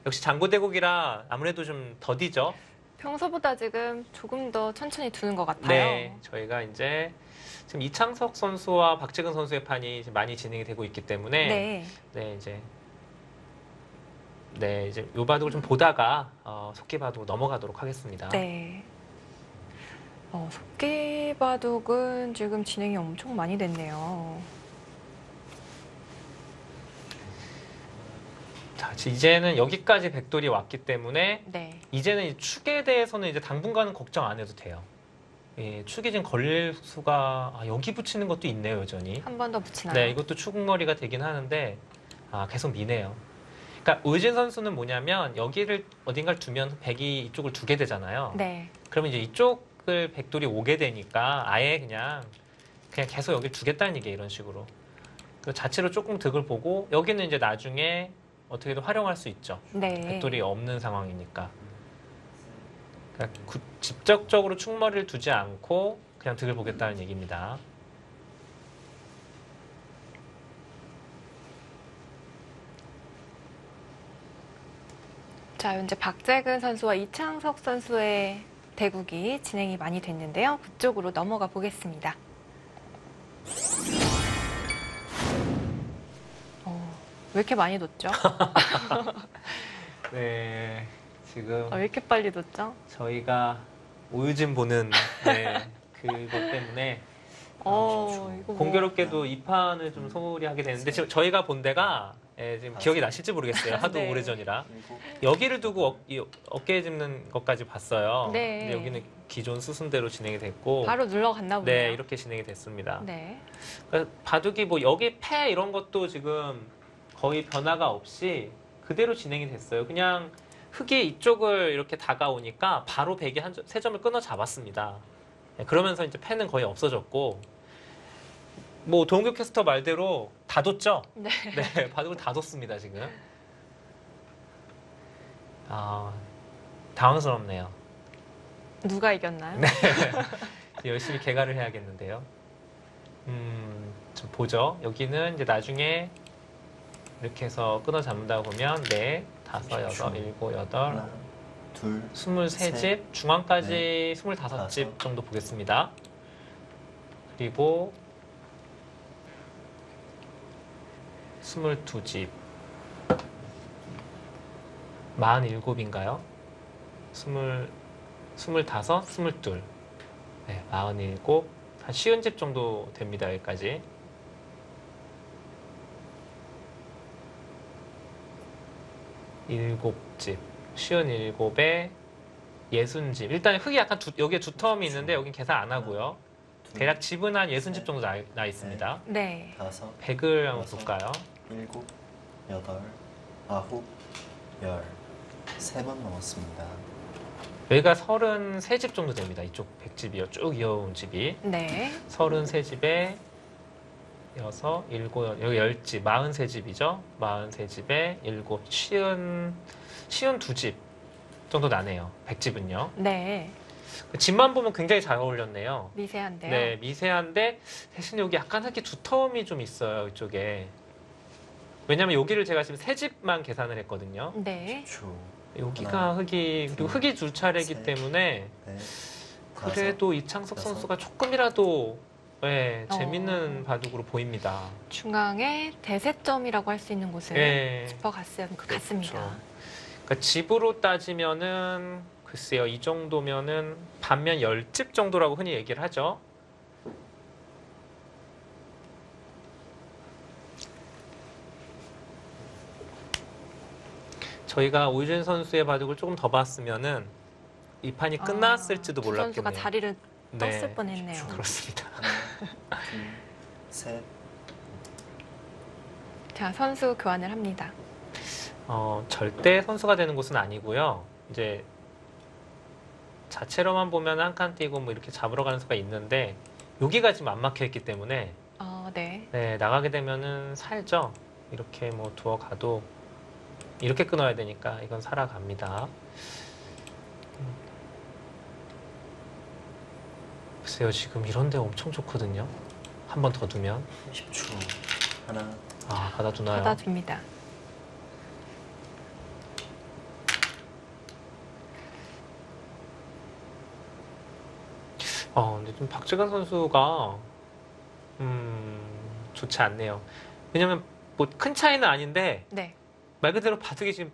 역시 장고대국이라 아무래도 좀 더디죠. 평소보다 지금 조금 더 천천히 두는 것 같아요. 네, 저희가 이제 지금 이창석 선수와 박재근 선수의 판이 이제 많이 진행이 되고 있기 때문에 네. 이제 요 바둑을 좀 보다가 속기 바둑으로 넘어가도록 하겠습니다. 네. 속기 바둑은 지금 진행이 엄청 많이 됐네요. 자, 이제는 여기까지 백돌이 왔기 때문에 네. 이제는 이 축에 대해서는 이제 당분간은 걱정 안 해도 돼요. 예, 축이 지금 걸릴 수가 여기 붙이는 것도 있네요, 여전히. 한 번 더 붙이나요? 네, 이것도 추궁머리가 되긴 하는데 계속 미네요. 그러니까 오유진 선수는 뭐냐면 여기를 어딘가를 두면 백이 이쪽을 두게 되잖아요. 네. 그러면 이제 이쪽을 백돌이 오게 되니까 아예 그냥 계속 여기를 두겠다는 얘기예요, 이런 식으로. 그 자체로 조금 득을 보고 여기는 이제 나중에 어떻게든 활용할 수 있죠. 네. 백돌이 없는 상황이니까. 그러니까 직접적으로 축머리를 두지 않고 그냥 득을 보겠다는 얘기입니다. 자, 현재 박재근 선수와 이창석 선수의 대국이 진행이 많이 됐는데요. 그쪽으로 넘어가 보겠습니다. 왜 이렇게 많이 뒀죠? 네, 지금 왜 이렇게 빨리 뒀죠? 저희가 오유진 보는 그것 때문에 이거 뭐- 공교롭게도 이 판을 좀 소홀히 하게 되는데 지금 저희가 본 데가 예, 지금 다섯. 기억이 나실지 모르겠어요. 하도 네. 오래전이라. 일곱, 여기를 두고 이 어깨에 짚는 것까지 봤어요. 네. 근데 여기는 기존 수순대로 진행이 됐고 바로 눌러갔나 보네요. 네, 이렇게 진행이 됐습니다. 네. 그러니까 바둑이 뭐 여기 패 이런 것도 지금 거의 변화가 없이 그대로 진행이 됐어요. 그냥 흑이 이쪽을 이렇게 다가오니까 바로 백이 세 점을 끊어 잡았습니다. 네, 그러면서 이제 패는 거의 없어졌고, 뭐 동규 캐스터 말대로 다 뒀죠? 네. 네, 바둑을 다 뒀습니다 지금. 아, 당황스럽네요. 누가 이겼나요? 네. 열심히 개가를 해야겠는데요. 좀 보죠. 여기는 이제 나중에 이렇게 해서 끊어 잡는다고 보면 네, 다섯, 여섯, 일곱, 여덟, 하나, 둘, 23집, 중앙까지 25집 다섯. 정도 보겠습니다. 그리고 22집, 47인가요? 25, 22, 네, 47, 한 50집 정도 됩니다. 여기까지. 일곱 집, 57에 60집. 일단 흙이 약간 여기에 두 텀이 있는데 여긴 계산 안 하고요. 둘, 대략 집은 한 60집 정도 나 있습니다. 네. 다섯, 100을 한번 여섯. 볼까요? 일곱, 여덟, 아홉, 열. 3번 넘었습니다. 여기가 33집 정도 됩니다. 이쪽 100집이요. 쭉 이어온 집이. 네. 33집에 6, 7, 여기 10집, 43집이죠. 43집에 7, 52집 정도 나네요. 100집은요. 네. 집만 보면 굉장히 잘 어울렸네요. 미세한데요. 네, 미세한데 대신 여기 약간 흙이 두터움이 좀 있어요. 이쪽에. 왜냐면 여기를 제가 지금 세 집만 계산을 했거든요. 네. 주, 여기가 흙이 그리고 흙이 두 차례이기 셋, 때문에 넷, 그래도 이창석 여섯. 선수가 조금이라도 네, 어. 재밌는 바둑으로 보입니다. 중앙에 대세점이라고 할 수 있는 곳을 네. 짚어갔습니다. 그러니까 집으로 따지면은 글쎄요, 이 정도면은 반면 10집 정도라고 흔히 얘기를 하죠. 저희가 오유진 선수의 바둑을 조금 더 봤으면은 이 판이 끝났을지도 두 몰랐겠네요. 선수가 자리를 떴을 네, 뻔했네요. 그렇습니다. 하나, 둘, 셋, 자, 선수 교환을 합니다. 절대 선수가 되는 곳은 아니고요. 이제 자체로만 보면 한 칸 띄고 뭐 이렇게 잡으러 가는 수가 있는데 여기가 지금 안 막혀 있기 때문에 네. 네, 나가게 되면은 살죠. 이렇게 뭐 두어 가도 이렇게 끊어야 되니까 이건 살아갑니다. 글쎄요, 지금 이런 데 엄청 좋거든요. 한 번 더 두면 10초. 하나, 받아두나요? 받아줍니다. 근데 좀 박재관 선수가 좋지 않네요. 왜냐면 뭐 큰 차이는 아닌데 네. 말 그대로 바둑이 지금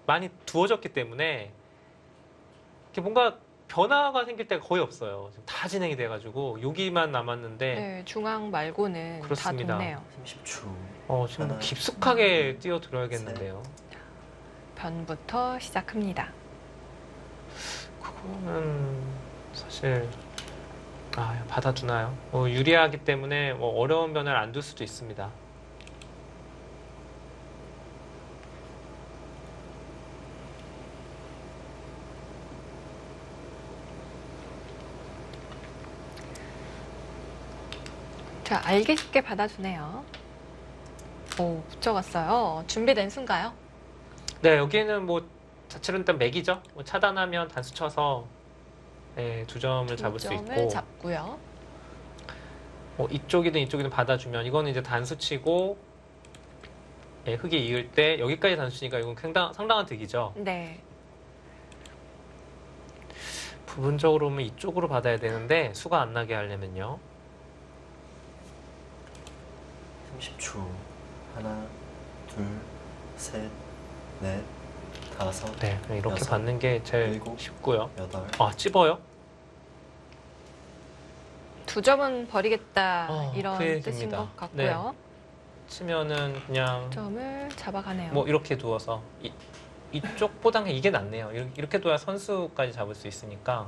많이 두어졌기 때문에 이렇게 뭔가 변화가 생길 때가 거의 없어요. 지금 다 진행이 돼가지고 여기만 남았는데 네, 중앙 말고는 그렇습니다. 다 좋네요. 30초. 지금 하나, 깊숙하게 뛰어들어야겠는데요. 변부터 시작합니다. 그거는 사실 받아주나요? 유리하기 때문에 어려운 변화를 안 둘 수도 있습니다. 자, 알기 쉽게 받아주네요. 오, 붙여갔어요. 준비된 순가요? 네, 여기는 뭐 자체로 일단 맥이죠. 뭐 차단하면 단수 쳐서 네, 2점을 잡을 수 있고 점을 잡고요. 이쪽이든 받아주면 이거는 이제 단수 치고 네, 흙이 이을 때 여기까지 단수 치니까 이건 상당한 득이죠. 네. 부분적으로 보면 이쪽으로 받아야 되는데 수가 안 나게 하려면요. 30초. 하나, 둘, 셋, 넷, 다섯, 네, 그냥 이렇게 여섯, 받는 게 제일 일곱, 쉽고요. 여덟, 찝어요? 2점은 버리겠다 이런 후회됩니다. 뜻인 것 같고요. 치면은 그냥 점을 잡아가네요. 뭐 이렇게 두어서 이쪽보다는 이게 낫네요. 이렇게 둬야 선수까지 잡을 수 있으니까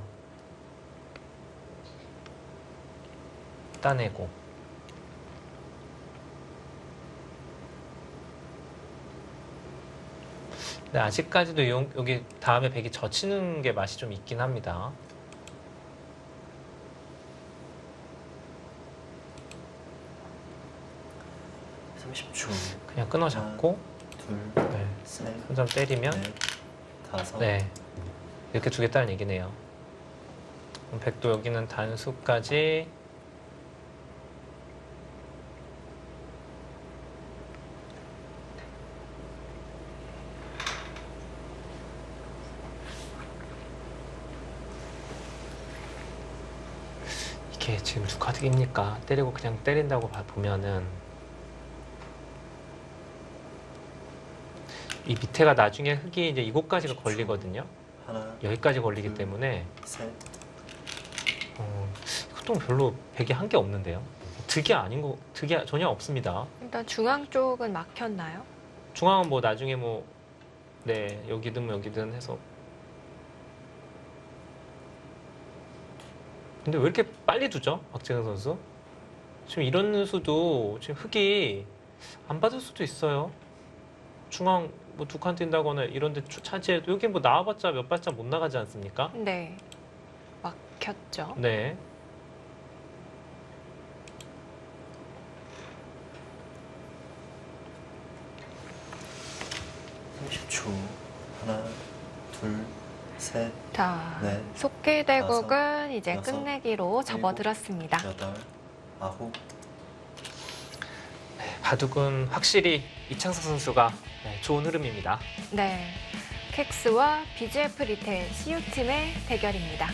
따내고 근데 아직까지도 여기 다음에 백이 젖히는 게 맛이 좀 있긴 합니다. 그냥 끊어 잡고 둘, 네. 셋, 한 점 때리면 넷, 다섯. 네 이렇게 두겠다는 얘기네요. 그럼 백도 여기는 단수까지 이게 지금 두 카드입니까? 때리고 그냥 때린다고 보면은 이 밑에가 나중에 흙이 이제 이곳까지가 걸리거든요. 하나, 여기까지 걸리기 때문에 셋, 이것도 별로 백이 한 게 없는데요. 득이 전혀 없습니다. 일단 중앙 쪽은 막혔나요? 중앙은 뭐 나중에 뭐 네 여기든 뭐 여기든 해서 근데 왜 이렇게 빨리 두죠? 박재근 선수? 지금 이런 수도 지금 흙이 안 받을 수도 있어요. 중앙 뭐 두 칸 뛴다거나 이런 데 차지해도 여기 뭐 나와봤자 몇 발짝 못 나가지 않습니까? 네. 막혔죠. 네. 초 하나, 둘, 셋, 자, 넷, 속기대국은 이제 여섯, 끝내기로 접어들었습니다. 여덟, 아홉. 바둑은 확실히 이창석 선수가 좋은 흐름입니다. 네. 캑스와 BGF 리테일 CU팀의 대결입니다.